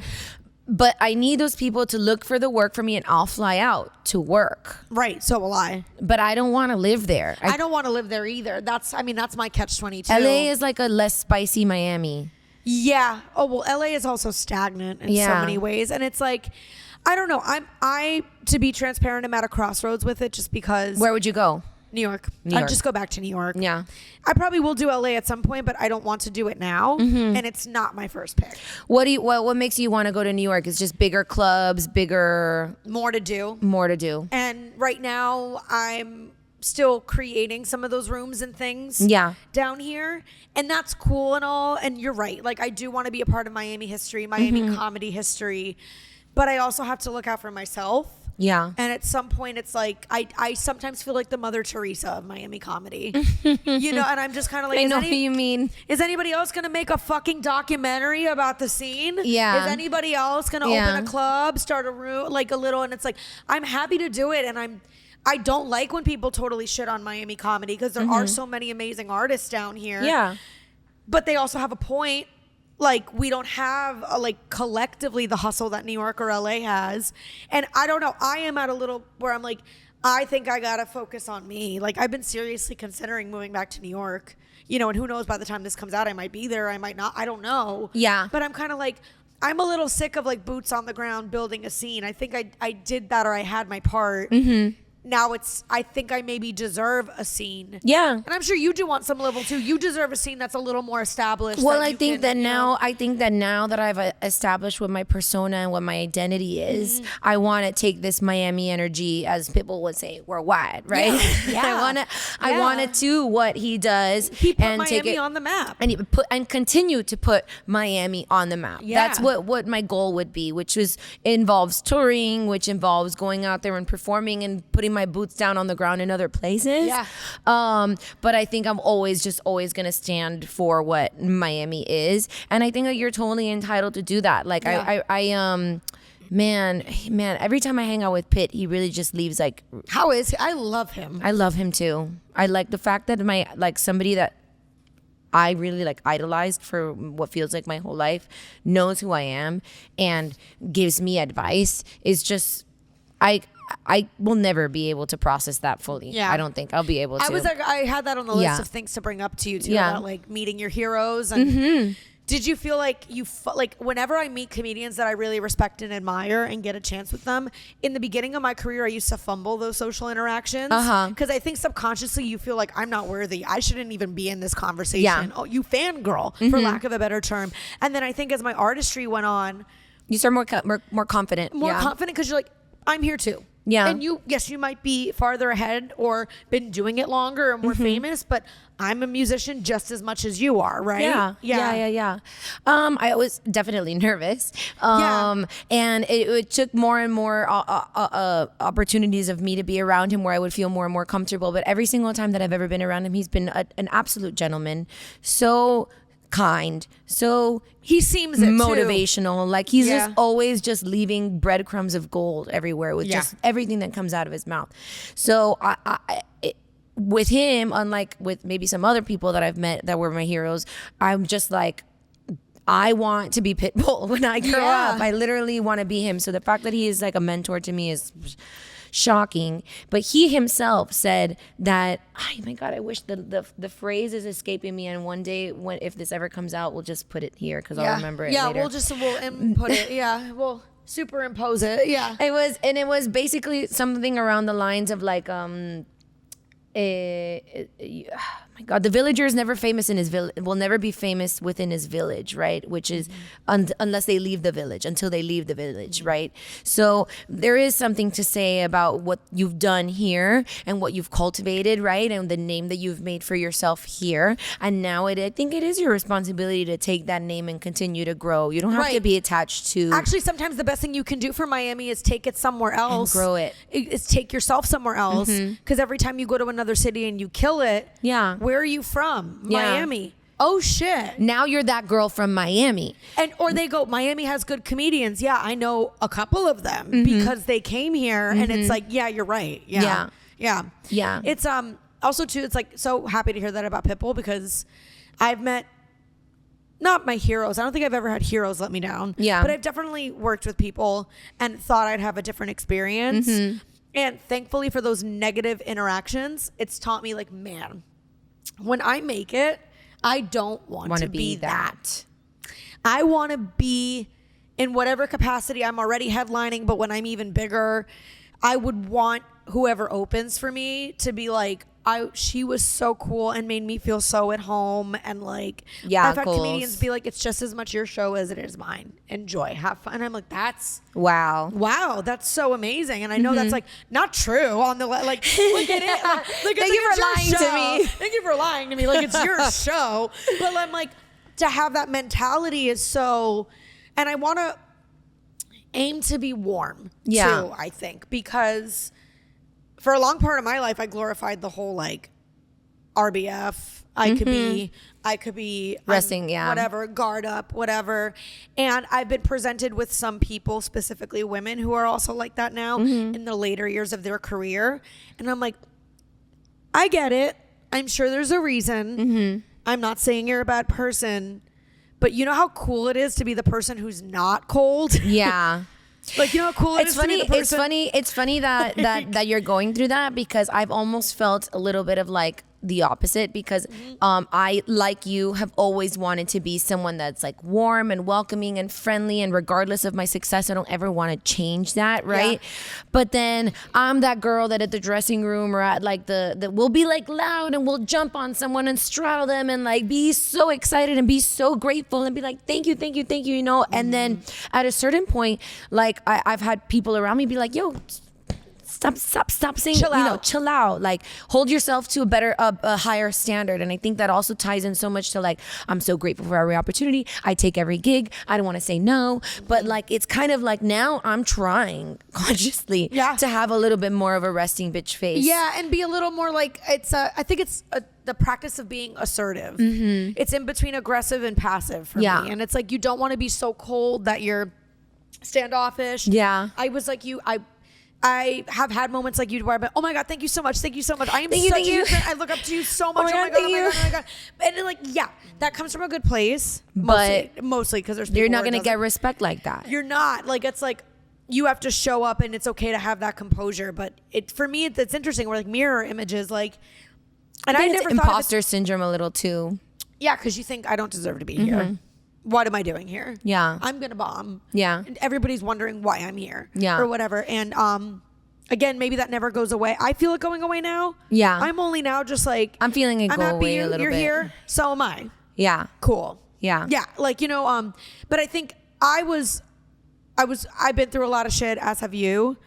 But I need those people to look for the work for me, and I'll fly out to work. Right. So will I. But I don't want to live there. I don't want to live there either. That's my catch-22. LA is like a less spicy Miami. Yeah. Oh, well, LA is also stagnant in so many ways. And it's like, I don't know. To be transparent, I'm at a crossroads with it, just because. Where would you go? New York. New York. I'd just go back to New York. Yeah. I probably will do LA at some point, but I don't want to do it now. And it's not my first pick. What makes you want to go to New York? It's just bigger clubs, more to do. And right now I'm still creating some of those rooms and things down here. And that's cool and all. And you're right. Like, I do want to be a part of Miami history, Miami comedy history. But I also have to look out for myself. Yeah. And at some point, it's like, I sometimes feel like the Mother Teresa of Miami comedy. You know, and I'm just kind of like, I know what you mean. Is anybody else going to make a fucking documentary about the scene? Yeah. Is anybody else going to open a club, start a room, like a little, and it's like, I'm happy to do it. And I don't like when people totally shit on Miami comedy, because there are so many amazing artists down here. Yeah. But they also have a point. Like, we don't have collectively the hustle that New York or LA has. And I don't know. I am at a little where I'm like, I think I got to focus on me. Like, I've been seriously considering moving back to New York, you know, and who knows, by the time this comes out, I might be there. I might not. I don't know. Yeah. But I'm kind of like, I'm a little sick of like boots on the ground building a scene. I think I did that, or I had my part. Now I think I maybe deserve a scene. Yeah. And I'm sure you do want some level too. You deserve a scene that's a little more established. Well, I think that now that I've established what my persona and what my identity is, I want to take this Miami energy, as Pitbull would say, worldwide, right? Yeah. I want to do what he does. He put and Miami take it on the map. And continue to put Miami on the map. Yeah. That's what my goal would be, which involves touring, which involves going out there and performing and putting my boots down on the ground in other places. Yeah. But I think I'm always going to stand for what Miami is. And I think that you're totally entitled to do that. Like, man, every time I hang out with Pitt, he really just leaves like. How is he? I love him. I love him too. I like the fact that somebody that I really idolized for what feels like my whole life knows who I am and gives me advice is just, I will never be able to process that fully. Yeah. I don't think I'll be able to. I had that on the list of things to bring up to you too, about meeting your heroes and Did you feel like like whenever I meet comedians that I really respect and admire and get a chance with them, in the beginning of my career, I used to fumble those social interactions. Because I think subconsciously you feel like I'm not worthy. I shouldn't even be in this conversation. Yeah. Oh, you fangirl, for lack of a better term. And then I think as my artistry went on, you start more confident. More confident because you're like, I'm here too. Yeah. And you might be farther ahead or been doing it longer or more famous, but I'm a musician just as much as you are, right? Yeah. I was definitely nervous. And it took more and more opportunities of me to be around him where I would feel more and more comfortable. But every single time that I've ever been around him, he's been an absolute gentleman. So kind, so he seems it motivational. Too. Like he's just always just leaving breadcrumbs of gold everywhere with just everything that comes out of his mouth. So with him, unlike with maybe some other people that I've met that were my heroes, I'm just like, I want to be Pitbull when I grow up. I literally want to be him. So the fact that he is like a mentor to me is shocking. But he himself said that, oh my God, I wish the phrase is escaping me, and one day if this ever comes out, we'll just put it here because I'll remember it later. We'll input it. We'll superimpose it. It was basically something around the lines of like my God, the villager is never famous in his village, will never be famous within his village, right? Which is unless they leave the village, until they leave the village, right? So there is something to say about what you've done here and what you've cultivated, right? And the name that you've made for yourself here. And now I think it is your responsibility to take that name and continue to grow. You don't have to be attached to. Actually, sometimes the best thing you can do for Miami is take it somewhere else. And grow it. It's take yourself somewhere else. Because every time you go to another city and you kill it, where are you from? Miami. Oh shit. Now you're that girl from Miami. Or they go, Miami has good comedians. Yeah, I know a couple of them because they came here, and it's like, yeah, you're right. Yeah. It's also too, it's like so happy to hear that about Pitbull, because I've met not my heroes. I don't think I've ever had heroes let me down. Yeah. But I've definitely worked with people and thought I'd have a different experience. And thankfully for those negative interactions, it's taught me like, man, when I make it, I don't want to be that. I want to be in whatever capacity. I'm already headlining, but when I'm even bigger, I would want whoever opens for me to be like, she was so cool and made me feel so at home. And like, I've had comedians be like, it's just as much your show as it is mine. Enjoy, have fun. And I'm like, that's wow, that's so amazing. And I know that's like not true on the like, look at it. Like, thank you for lying to me. Thank you for lying to me. Like, it's your show. But I'm like, to have that mentality is so, and I want to aim to be warm too, I think, because for a long part of my life, I glorified the whole like RBF. I could be resting, whatever, guard up, whatever. And I've been presented with some people, specifically women, who are also like that now in the later years of their career. And I'm like, I get it. I'm sure there's a reason. I'm not saying you're a bad person, but you know how cool it is to be the person who's not cold? Yeah. Like, you know how cool it is to be the person? It's funny that you're going through that, because I've almost felt a little bit of like the opposite, because I, like you, have always wanted to be someone that's like warm and welcoming and friendly, and regardless of my success, I don't ever want to change that, right? But then I'm that girl that at the dressing room or at like the we'll be like loud and we'll jump on someone and straddle them and like be so excited and be so grateful and be like, thank you, you know? And then at a certain point, like I've had people around me be like, yo, Stop saying, chill out. Like, hold yourself to a higher standard. And I think that also ties in so much to like, I'm so grateful for every opportunity. I take every gig. I don't want to say no. But like, it's kind of like now I'm trying consciously to have a little bit more of a resting bitch face. Yeah, and be a little more like, I think it's the practice of being assertive. It's in between aggressive and passive for me. And it's like, you don't want to be so cold that you're standoffish. Yeah. I was like you, I have had moments like you where I'm like, oh my God, thank you so much. I am thank such you. a fan. I look up to you so much. Oh my God. And then, like, that comes from a good place. But mostly because there's people you're not going to get respect like that. You're not. Like, it's like, you have to show up and it's okay to have that composure. But for me, it's interesting. We're like mirror images. Like, and I never thought imposter syndrome a little too. Yeah, because you think I don't deserve to be here. what am I doing here? Yeah. I'm going to bomb. Yeah. And everybody's wondering why I'm here. Yeah. Or whatever. And again, maybe that never goes away. I feel it going away now. Yeah. I'm only now just like, I'm feeling it I'm go happy away a little you're bit. here. So am I. Yeah. Cool. Yeah. Yeah. Like, you know, but I think I've been through a lot of shit, as have you.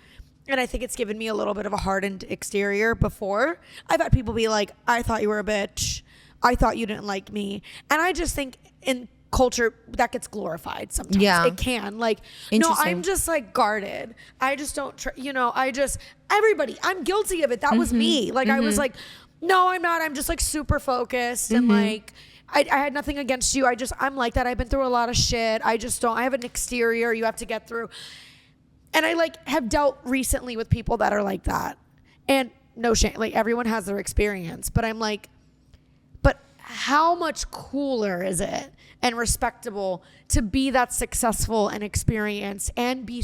And I think it's given me a little bit of a hardened exterior before. I've had people be like, I thought you were a bitch. I thought you didn't like me. And I just think in culture that gets glorified sometimes. Yeah. It can. Like, no, I'm just like guarded. I just don't, everybody, I'm guilty of it. That was me. Like, I was like, no, I'm not. I'm just like super focused and like, I had nothing against you. I'm like that. I've been through a lot of shit. I have an exterior you have to get through. And I like have dealt recently with people that are like that. And no shame, like everyone has their experience, but I'm like, but how much cooler is it and respectable to be that successful and experienced and be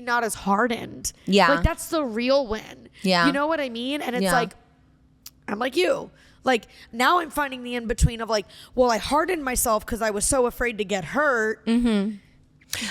not as hardened. Yeah. Like that's the real win. Yeah. You know what I mean? And it's like, I'm like you. Like now I'm finding the in between of like, well, I hardened myself because I was so afraid to get hurt. Mm-hmm.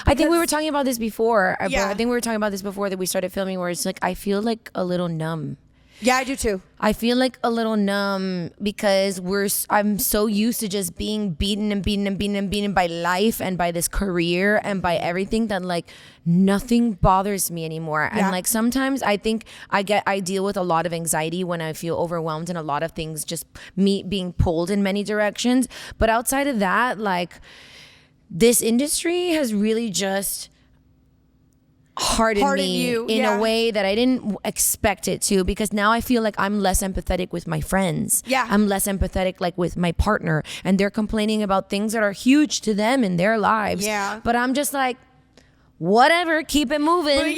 I think we were talking about this before. Yeah. I think we were talking about this before that we started filming, where it's like I feel like a little numb. Yeah, I do too. I feel like a little numb because I'm so used to just being beaten by life and by this career and by everything that like nothing bothers me anymore. Yeah. And like sometimes I think I deal with a lot of anxiety when I feel overwhelmed and a lot of things just me being pulled in many directions. But outside of that, like this industry has really just hardened me you, in a way that I didn't expect it to, because now I feel like I'm less empathetic with my friends. Yeah. I'm less empathetic like with my partner, and they're complaining about things that are huge to them in their lives. Yeah. But I'm just like, whatever, keep it moving.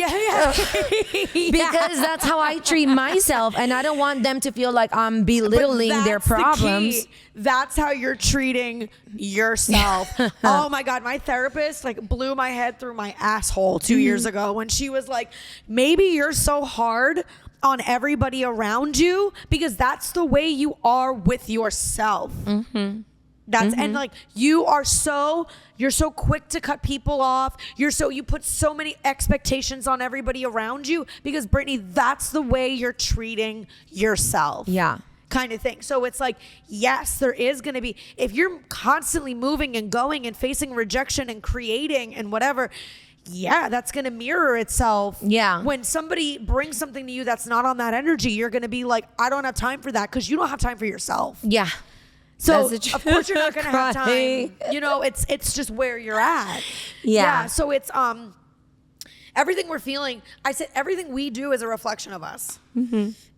Because that's how I treat myself, and I don't want them to feel like I'm belittling their problems. That's how you're treating yourself. Oh my God, my therapist like blew my head through my asshole 2 years ago when she was like, maybe you're so hard on everybody around you because that's the way you are with yourself. And like you're so quick to cut people off. You put so many expectations on everybody around you because Brittany, that's the way you're treating yourself. Yeah. Kind of thing. So it's like, yes, there is going to be, if you're constantly moving and going and facing rejection and creating and whatever, yeah, that's going to mirror itself. Yeah. When somebody brings something to you that's not on that energy, you're going to be like, I don't have time for that because you don't have time for yourself. Yeah. So of course you're not going to have time. You know, it's just where you're at. Yeah. So it's everything we're feeling. I said everything we do is a reflection of us.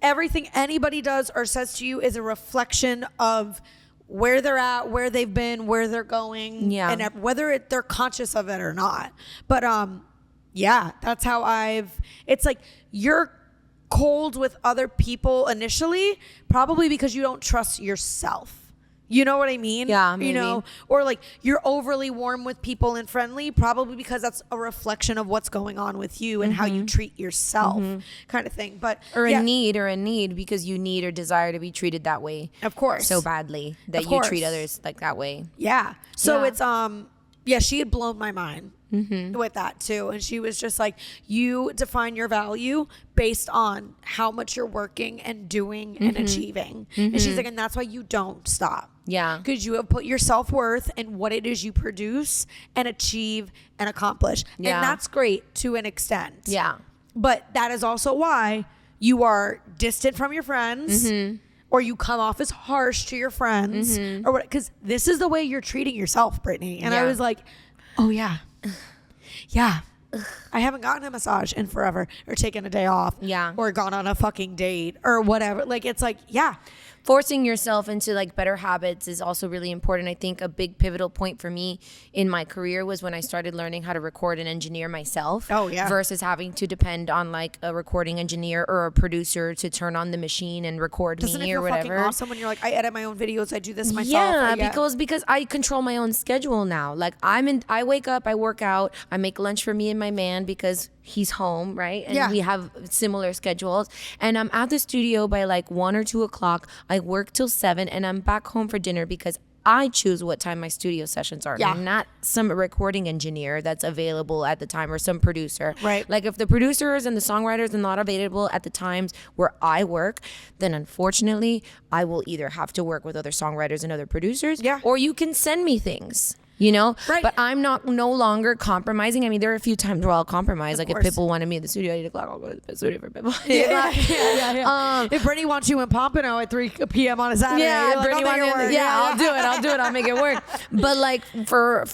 Everything anybody does or says to you is a reflection of where they're at, where they've been, where they're going, and whether they're conscious of it or not. But yeah, that's how it's like you're cold with other people initially, probably because you don't trust yourself. You know what I mean? Yeah, maybe. You know, or like you're overly warm with people and friendly, probably because that's a reflection of what's going on with you and how you treat yourself, kind of thing. But a need because you need or desire to be treated that way. Of course. So badly that you treat others like that way. Yeah. So it's she had blown my mind with that too. And she was just like, you define your value based on how much you're working and doing and achieving. And she's like, and that's why you don't stop. Yeah. Because you have put your self-worth in what it is you produce and achieve and accomplish. Yeah. And that's great to an extent. Yeah. But that is also why you are distant from your friends or you come off as harsh to your friends or what, because this is the way you're treating yourself, Brittany. And I was like, oh yeah. Yeah. I haven't gotten a massage in forever or taken a day off or gone on a fucking date or whatever. Like, it's like, yeah. Forcing yourself into like better habits is also really important. I think a big pivotal point for me in my career was when I started learning how to record and engineer myself. Oh, yeah. Versus having to depend on like a recording engineer or a producer to turn on the machine and record Doesn't me it or feel whatever. fucking awesome when you're like, I edit my own videos, I do this myself. Yeah, because I control my own schedule now. Like I wake up, I work out, I make lunch for me and my man because he's home, right? And we have similar schedules. And I'm at the studio by like 1 or 2 o'clock. I work till 7 and I'm back home for dinner because I choose what time my studio sessions are, Yeah. not some recording engineer that's available at the time or some producer. Right. Like if the producers and the songwriters are not available at the times where I work, then unfortunately I will either have to work with other songwriters and other producers, Yeah. or you can send me things. You know, Right. but I'm no longer compromising. I mean, there are a few times where I'll compromise. Like course. if Pitbull wanted me at the studio at 8 o'clock, I'll go to the studio for Pitbull. Yeah. If Brittany wants you in Pompano at 3 p.m. on a Saturday, Yeah, you're like, Brittany I'll make it wanted- work. yeah, I'll do it. I'll make it work. But like for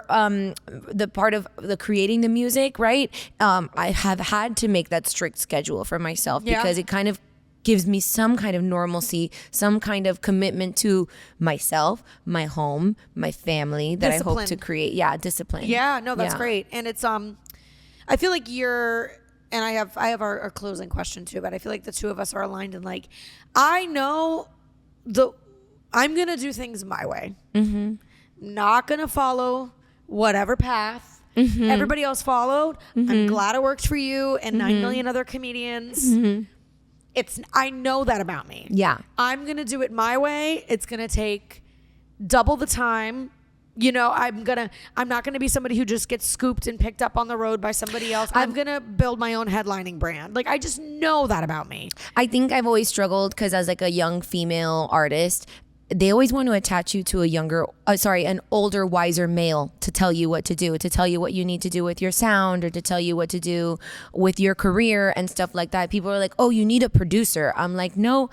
the part of the creating the music, right? I have had to make that strict schedule for myself Yeah. because it kind of gives me some kind of normalcy, some kind of commitment to myself, my home, my family that I hope Discipline. to create. Yeah, discipline. Yeah, no, that's Yeah. great. And it's I feel like and I have our closing question too, but I feel like the two of us are aligned in like, I know I'm gonna do things my way. Mm-hmm. Not gonna follow whatever path everybody else followed. I'm glad it worked for you and 9 million other comedians. I know that about me. Yeah. I'm going to do it my way. It's going to take double the time. You know, I'm not going to be somebody who just gets scooped and picked up on the road by somebody else. I'm going to build my own headlining brand. Like, I just know that about me. I think I've always struggled because as like a young female artist, they always want to attach you to an older, wiser male to tell you what to do, to tell you what you need to do with your sound or to tell you what to do with your career and stuff like that. People are like, oh, you need a producer. I'm like, no.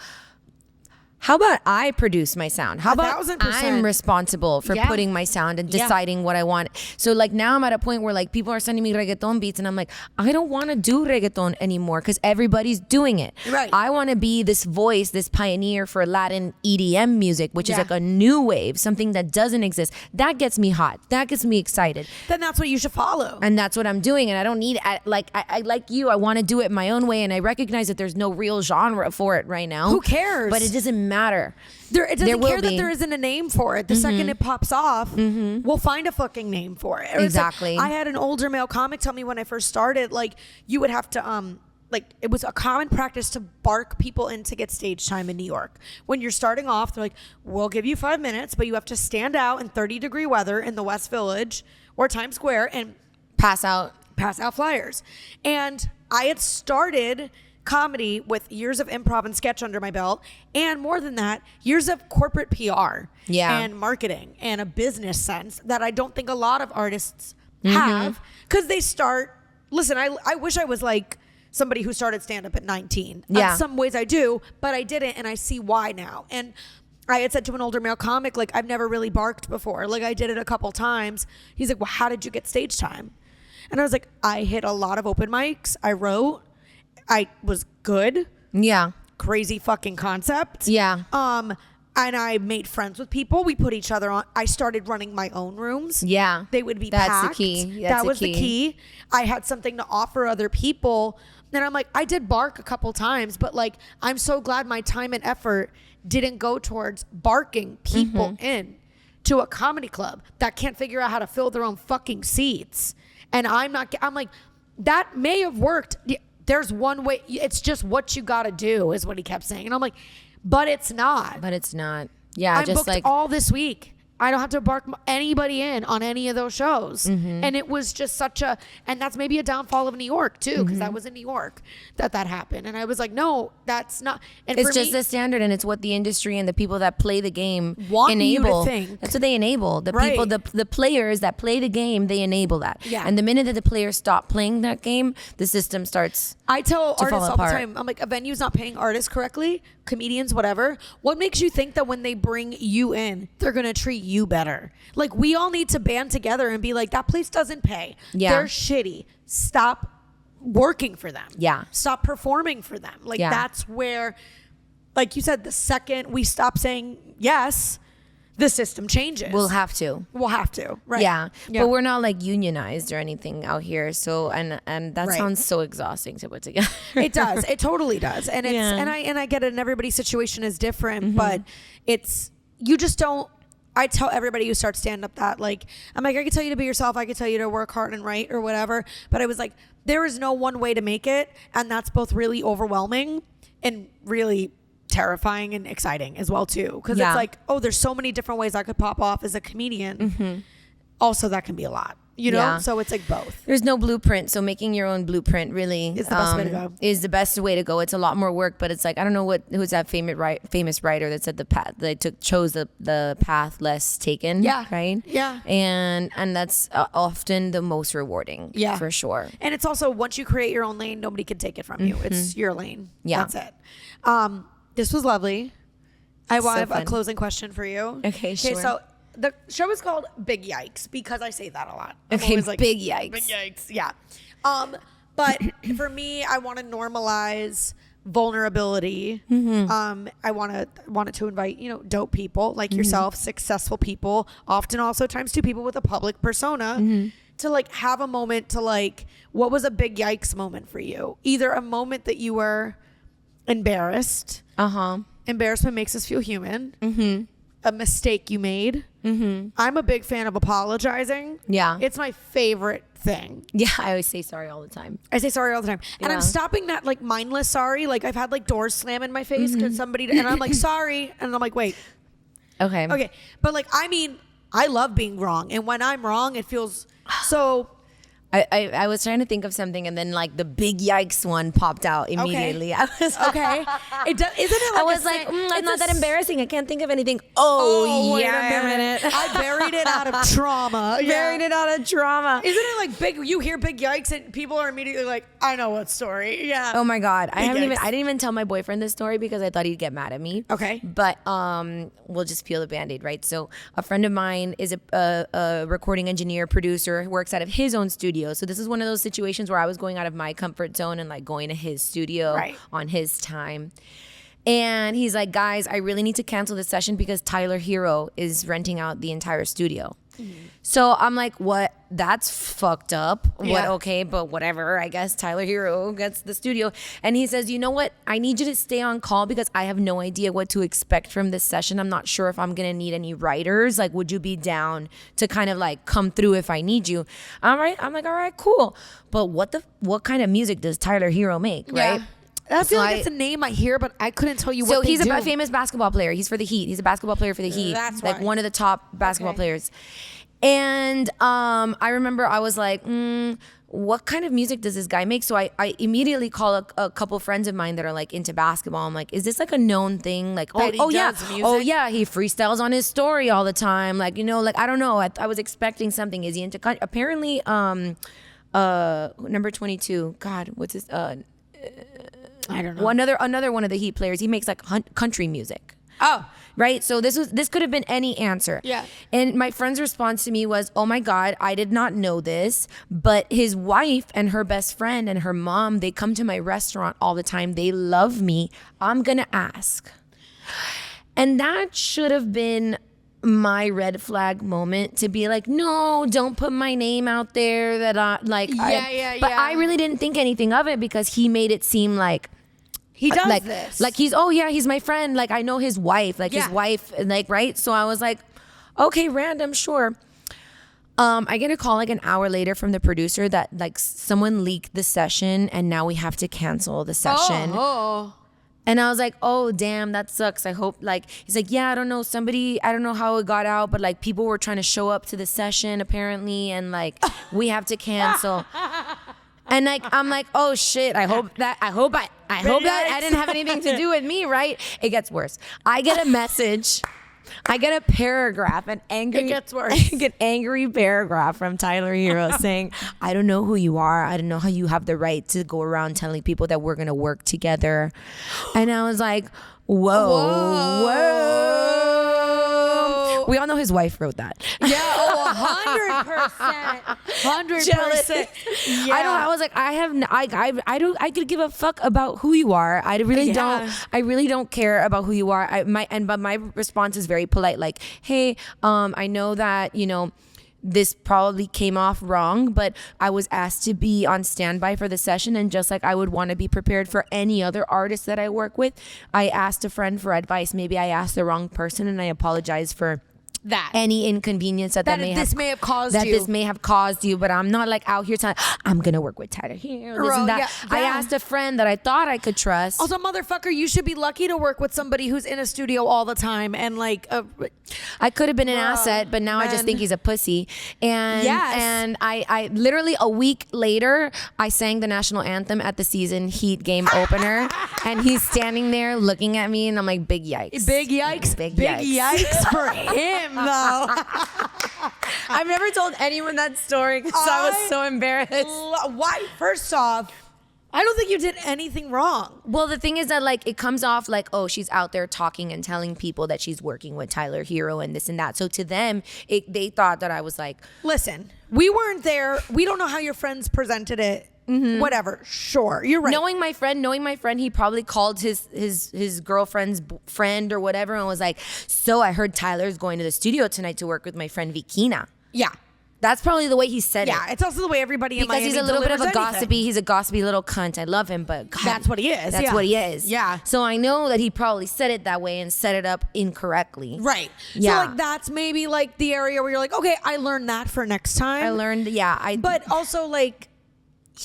How about I produce my sound? How about 1,000%. I'm responsible for Yeah. putting my sound and Yeah. deciding what I want? So like now I'm at a point where like people are sending me reggaeton beats and I'm like, I don't want to do reggaeton anymore because everybody's doing it. Right. I want to be this voice, this pioneer for Latin EDM music, which is Yeah. like a new wave, something that doesn't exist. That gets me hot. That gets me excited. Then that's what you should follow. And that's what I'm doing. And I don't need, I like you, I want to do it my own way. And I recognize that there's no real genre for it right now. Who cares? But it doesn't matter. It doesn't will care that be. there isn't a name for it. The second it pops off, we'll find a fucking name for it. Or it's like, Exactly. I had an older male comic tell me when I first started, like, you would have to, like, it was a common practice to bark people in to get stage time in New York. When you're starting off, they're like, we'll give you 5 minutes, but you have to stand out in 30-degree weather in the West Village or Times Square and Pass out. pass out flyers. And I had started comedy with years of improv and sketch under my belt, and more than that, years of corporate PR and marketing and a business sense that I don't think a lot of artists have, because they start, listen, I wish I was like somebody who started stand-up at 19. Yeah. In some ways I do, but I didn't, and I see why now. And I had said to an older male comic, like, I've never really barked before. Like, I did it a couple times. He's like, well, how did you get stage time? And I was like, I hit a lot of open mics. I wrote. I was good. Yeah. Crazy fucking concept. Yeah. And I made friends with people. We put each other on. I started running my own rooms. Yeah. They would be That's packed. the key. That was the key. I had something to offer other people. And I'm like, I did bark a couple times, but like, I'm so glad my time and effort didn't go towards barking people in to a comedy club that can't figure out how to fill their own fucking seats. And I'm like, that may have worked. There's one way. It's just what you got to do is what he kept saying. And I'm like, but it's not. But it's not. Yeah. I'm just booked like, all this week. I don't have to bark anybody in on any of those shows. And it was just and that's maybe a downfall of New York too, because that was in New York that happened. And I was like, no, that's not. And it's for just me, the standard, and it's what the industry and the people that play the game Want you to enable. think. That's what they enable. The Right. people, the players that play the game, they enable that. Yeah. And the minute that the players stop playing that game, the system starts. I tell fall artists all apart. the time, I'm like, a venue's not paying artists correctly, comedians, whatever. What makes you think that when they bring you in, they're going to treat you better? Like, we all need to band together and be like, that place doesn't pay. Yeah. They're shitty. Stop working for them. Yeah. Stop performing for them. Like, Yeah. that's where, like you said, the second we stop saying yes, the system changes. We'll have to. We'll have to. Right. Yeah. But we're not like unionized or anything out here. So and that Right. sounds so exhausting to put together. It does. It totally does. And it's Yeah. and I get it, and everybody's situation is different, but it's, you just don't. I tell everybody who starts stand up that, like, I'm like, I can tell you to be yourself, I can tell you to work hard and write or whatever, but I was like, there is no one way to make it, and that's both really overwhelming and really terrifying and exciting as well too. Cause it's like, oh, there's so many different ways I could pop off as a comedian. Also, that can be a lot. You know, Yeah. so it's like both. There's no blueprint, so making your own blueprint really Is the best way to go. Is the best way to go. It's a lot more work, but it's like I don't know who's that famous writer that said the path they chose the path less taken. Yeah. Right. Yeah. And that's often the most rewarding. Yeah. For sure. And it's also, once you create your own lane, nobody can take it from you. It's your lane. Yeah. That's it. This was lovely. I have fun. a closing question for you. Okay, sure. So the show is called Big Yikes because I say that a lot. I'm Okay, always like, big yikes. Big yikes. Yeah. But for me, I want to normalize vulnerability. I wanted to invite, dope people like yourself, successful people, often also times two people with a public persona to like have a moment to like, what was a big yikes moment for you? Either a moment that you were embarrassed. Embarrassment makes us feel human. A mistake you made. I'm a big fan of apologizing. Yeah. It's my favorite thing. Yeah, I always say sorry all the time. I say sorry all the time. And I'm stopping that like mindless sorry. Like I've had like doors slam in my face because somebody, and I'm like, sorry. And I'm like, wait. Okay. But like, I mean, I love being wrong. And when I'm wrong, it feels so. I was trying to think of something, and then like the big yikes one popped out immediately. I was Okay. Isn't it like I was like, it's not that embarrassing. I can't think of anything. Oh wait yeah, a minute. I buried it out of trauma. Buried it out of trauma. Isn't it like big? You hear big yikes, and people are immediately like, I know what story. Yeah. Oh my god, I yikes. didn't even tell my boyfriend this story because I thought he'd get mad at me. Okay. But we'll just peel the band-aid, right? So a friend of mine is a recording engineer, producer, who works out of his own studio. So this is one of those situations where I was going out of my comfort zone and like going to his studio on his time. And he's like, guys, I really need to cancel this session because Tyler Herro is renting out the entire studio. So I'm like, what? That's fucked up. Yeah. What? Okay, but whatever. I guess Tyler Herro gets the studio. And he says, you know what? I need you to stay on call because I have no idea what to expect from this session. I'm not sure if I'm going to need any writers. Like, would you be down to kind of like come through if I need you? All right. I'm like, all right, cool. But what kind of music does Tyler Herro make, right? I feel like it's a name I hear, but I couldn't tell you what they do. So he's a famous basketball player. He's for the Heat. He's a basketball player for the Heat. That's like why. one of the top basketball players. And I remember I was like, what kind of music does this guy make? So I immediately call a couple friends of mine that are like into basketball. I'm like, is this like a known thing? Like, That he does music? Oh yeah, he freestyles on his story all the time. Like, like, I don't know. I was expecting something. Is he into apparently number 22? God, what's his I don't know. Another one of the Heat players. He makes like country music. Oh. Right. So this could have been any answer. Yeah. And my friend's response to me was, oh my God, I did not know this. But his wife and her best friend and her mom, they come to my restaurant all the time. They love me. I'm going to ask. And that should have been my red flag moment to be like, no, don't put my name out there that But I really didn't think anything of it because he made it seem like, he does like, this. like he's my friend. Like I know his wife, his wife, like, right. So I was like, okay, random, sure. I get a call like an hour later from the producer that like someone leaked the session and now we have to cancel the session. And I was like, oh, damn, that sucks. I hope he's like, yeah, I don't know. I don't know how it got out, but like people were trying to show up to the session apparently. And like, we have to cancel. And like, I'm like, oh shit. I hope that I didn't have anything to do with me. Right. It gets worse. I get a message. I get a paragraph, an angry paragraph from Tyler Herro saying, I don't know who you are. I don't know how you have the right to go around telling people that we're going to work together. And I was like, whoa. We all know his wife wrote that. Yeah, 100%. 100%. Yeah. I was like, I could give a fuck about who you are. I really don't care about who you are. But my response is very polite. Like, hey, I know that, this probably came off wrong, but I was asked to be on standby for the session. And just like I would want to be prepared for any other artist that I work with, I asked a friend for advice. Maybe I asked the wrong person and I apologize for any inconvenience that may have caused you, but I'm not like out here telling I'm gonna work with Tyler here, this and that. Yeah. I asked a friend that I thought I could trust. Also, motherfucker, you should be lucky to work with somebody who's in a studio all the time and like I could have been an asset, but now I just think he's a pussy. And and I literally a week later I sang the national anthem at the season Heat game opener, and he's standing there looking at me, and I'm like, big yikes. Big yikes. Big yikes for him, though. I've never told anyone that story because I was so embarrassed. Why? First off, I don't think you did anything wrong. Well, the thing is that like it comes off like, oh, she's out there talking and telling people that she's working with Tyler Herro and this and that. So to them, they thought that I was like, listen, we weren't there. We don't know how your friends presented it. Whatever. Sure, you're right. Knowing my friend, he probably called his girlfriend's friend or whatever and was like, so I heard Tyler's going to the studio tonight to work with my friend Vikina. Yeah. That's probably the way he said it. Yeah, it's also the way everybody in Miami because he's a little bit of a delivers anything. he's a gossipy little cunt. I love him, but God, that's what he is. That's what he is. Yeah. So I know that he probably said it that way and set it up incorrectly. Right. Yeah. So like that's maybe like the area where you're like, okay, I learned that for next time. I learned, but also like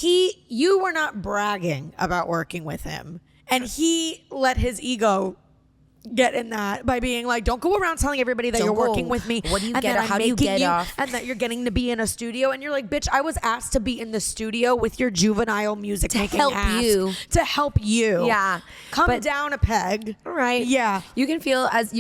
you were not bragging about working with him, and he let his ego get in that by being like, don't go around telling everybody that you're working with me. What do you and get? How do you get off? And that you're getting to be in a studio, and you're like, bitch, I was asked to be in the studio with your juvenile music making help ass you. To help you. Yeah. Come down a peg. Right. Yeah. You can feel as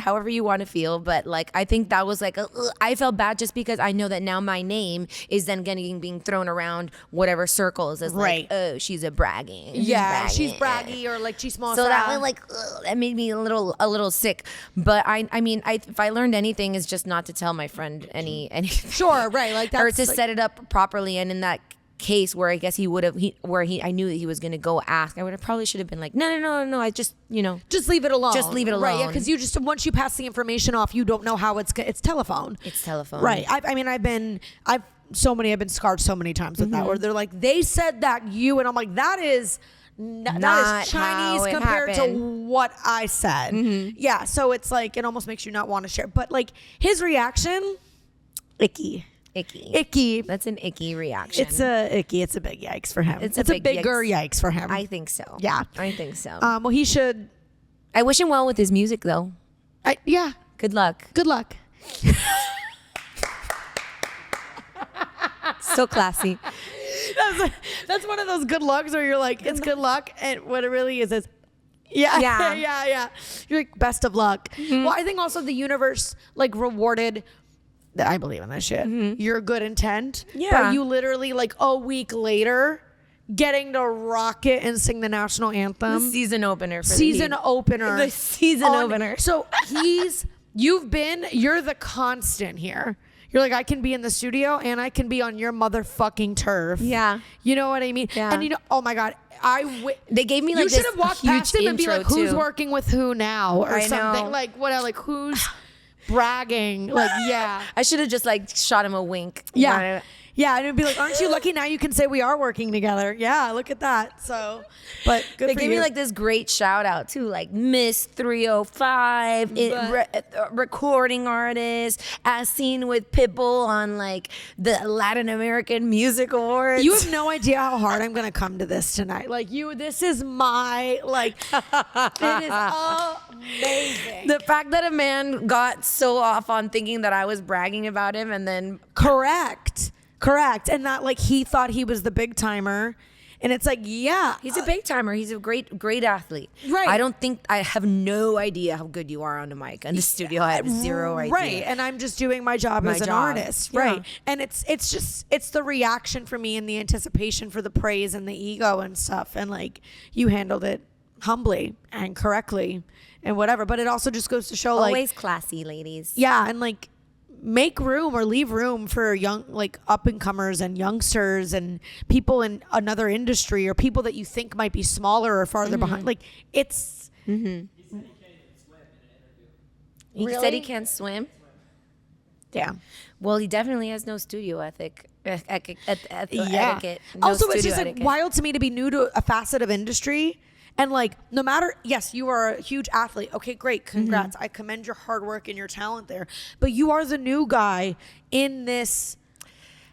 however you want to feel, but like I think that was like I felt bad just because I know that now my name is then being thrown around whatever circles as like, oh, she's a bragging. She's braggy or like she's small. So that was like that made me a little sick. But I mean if I learned anything is just not to tell my friend any sure, right, like that's or to set it up properly. And in that case where I guess I knew that he was gonna go ask, I probably should have been like, no, I just just leave it alone. Just leave it alone. Right, yeah, because you just once you pass the information off, you don't know how it's telephone. It's telephone. Right. I've been scarred so many times with that where they're like, they said that you, and I'm like, that is Chinese compared to what I said. Yeah, so it's like it almost makes you not want to share. But like his reaction, icky. That's an icky reaction. It's a big yikes for him. It's a bigger yikes for him. I think so. Yeah, I think so. Well, he should. I wish him well with his music though. Yeah. Good luck. Good luck. So classy. That's one of those good lucks where you're like, it's good luck, and what it really is yeah. You're like, best of luck. Well, I think also the universe like rewarded. I believe in that shit. Your good intent. Yeah. But you literally like a week later getting to rock it and sing the national anthem. The season opener. The season opener. So you're the constant here. You're like, I can be in the studio and I can be on your motherfucking turf. Yeah. You know what I mean? Yeah. And oh my God, they gave me like this you should have walked past him and be like, who's too. Working with who now? Or I something. know. Like, what? Like, who's bragging? Like, yeah. I should have just like shot him a wink. Yeah. Yeah, and it'd be like, aren't you lucky now you can say we are working together? Yeah, look at that. So, but good they for gave you. me like this great shout out too, like Miss 305, recording artist, as seen with Pitbull on like the Latin American Music Awards. You have no idea how hard I'm gonna come to this tonight. Like this is my like, it is amazing. The fact that a man got so off on thinking that I was bragging about him, and then Correct. And that like he thought he was the big timer. And it's like, yeah. he's a big timer. He's a great athlete. Right. I have no idea how good you are on the mic. In the studio, I have zero idea. Right. And I'm just doing my job as an artist. Yeah. Right. And it's the reaction for me and the anticipation for the praise and the ego and stuff. And like you handled it humbly and correctly and whatever. But it also just goes to show always classy, ladies. Yeah. And like, make room or leave room for young, like up and comers and youngsters and people in another industry or people that you think might be smaller or farther behind. Like it's. He said he can't swim. Yeah. Well, he definitely has no studio ethic. Etiquette. No Also, it's studio just like etiquette. wild to me to be new to a facet of industry And like, no matter, yes, you are a huge athlete. Okay, great. Congrats. I commend your hard work and your talent there. But you are the new guy in this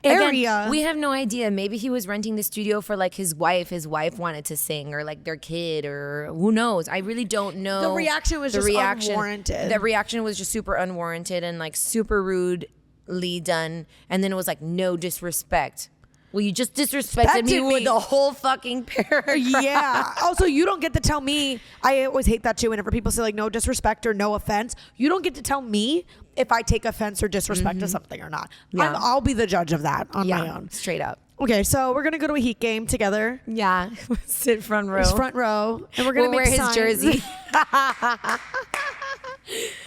area. Again, we have no idea. Maybe he was renting the studio for like his wife. His wife wanted to sing, or like their kid, or who knows. I really don't know. The reaction was unwarranted. The reaction was just super unwarranted and like super rudely done. And then it was like, no disrespect. Well, you just disrespected me with the whole fucking paragraph. Yeah. Also, you don't get to tell me. I always hate that too. Whenever people say like no disrespect or no offense, you don't get to tell me if I take offense or disrespect to something or not. Yeah. I'll be the judge of that on my own. Straight up. Okay, so we're gonna go to a Heat game together. Yeah. Sit front row. It's front row, and we're gonna wear make his signs. jersey.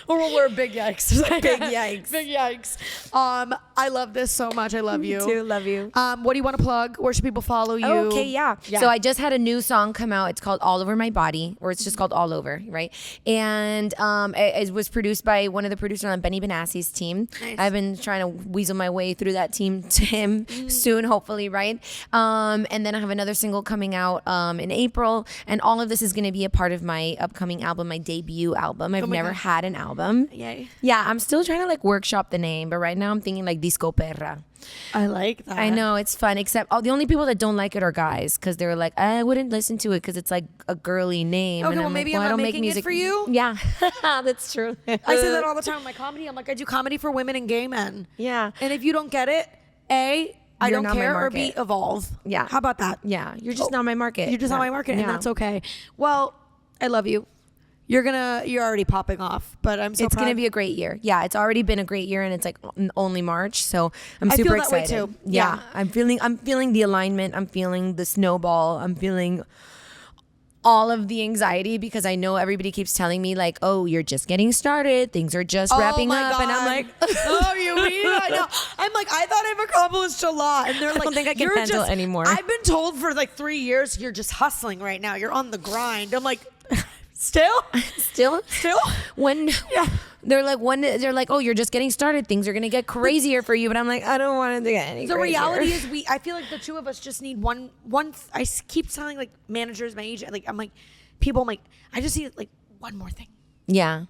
Or we'll wear big yikes. Big yikes. Big yikes. I love this so much. I love you. Me too. Love you. What do you want to plug? Where should people follow you? Okay, yeah. So I just had a new song come out. It's called All Over My Body, or it's just called All Over, right? And it was produced by one of the producers on Benny Benassi's team. Nice. I've been trying to weasel my way through that team to him soon, hopefully, right? And then I have another single coming out in April, and all of this is going to be a part of my upcoming album, my debut album. I've never had an album. Yay. Yeah, I'm still trying to like workshop the name, but right now I'm thinking like Disco Perra. I like that. I know, it's fun, except the only people that don't like it are guys, because they're like, I wouldn't listen to it because it's like a girly name. Okay, and well, I'm maybe like, I'm I not don't make making it music for you. Yeah, that's true. I say that all the time in my comedy. I'm like, I do comedy for women and gay men. Yeah. And if you don't get it, A, I You're don't not my care, or B, market. evolve. Yeah. How about that? Yeah, you're just not my market. You're just not my market, and Yeah. that's okay. Well, I love you. You're already popping off, but I'm so It's proud. gonna be a great year. Yeah, it's already been a great year, and it's like only March, so I'm I super feel that way excited. too. Yeah, Yeah. I'm feeling the alignment. I'm feeling the snowball. I'm feeling all of the anxiety, because I know everybody keeps telling me like, oh, you're just getting started. Things are just wrapping up. And I'm like, oh, you mean? I know. I'm like, I thought I've accomplished a lot. And they're like, don't think I can "You're handle just, it anymore." I've been told for like 3 years, you're just hustling right now. You're on the grind. I'm like, still? When they're like, oh, you're just getting started, things are gonna get crazier for you, but I'm like, I don't want it to get any The crazier. reality is I feel like the two of us just need one I keep telling like managers, my agent, like I'm like people, I'm like, I just need like one more thing. Yeah,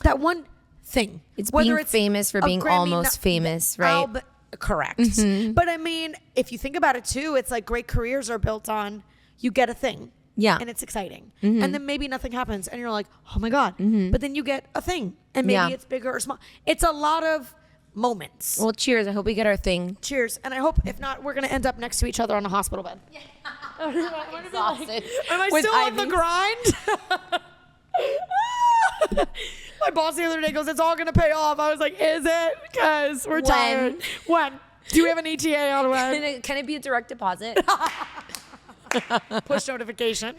That one thing. it's Whether being famous for a being Grammy almost famous, right? Correct. But I mean, if you think about it too, it's like great careers are built on you get a thing. Yeah. And it's exciting. And then maybe nothing happens and you're like, oh my God. But then you get a thing and maybe Yeah. it's bigger or small. It's a lot of moments. Well, cheers. I hope we get our thing. Cheers. And I hope if not, we're going to end up next to each other on a hospital bed. Exhausted. Am I With still on the IVs. grind? My boss the other day goes, it's all going to pay off. I was like, is it? Because we're tired. When? Do we have an ETA on when? Can it be a direct deposit? Push notification.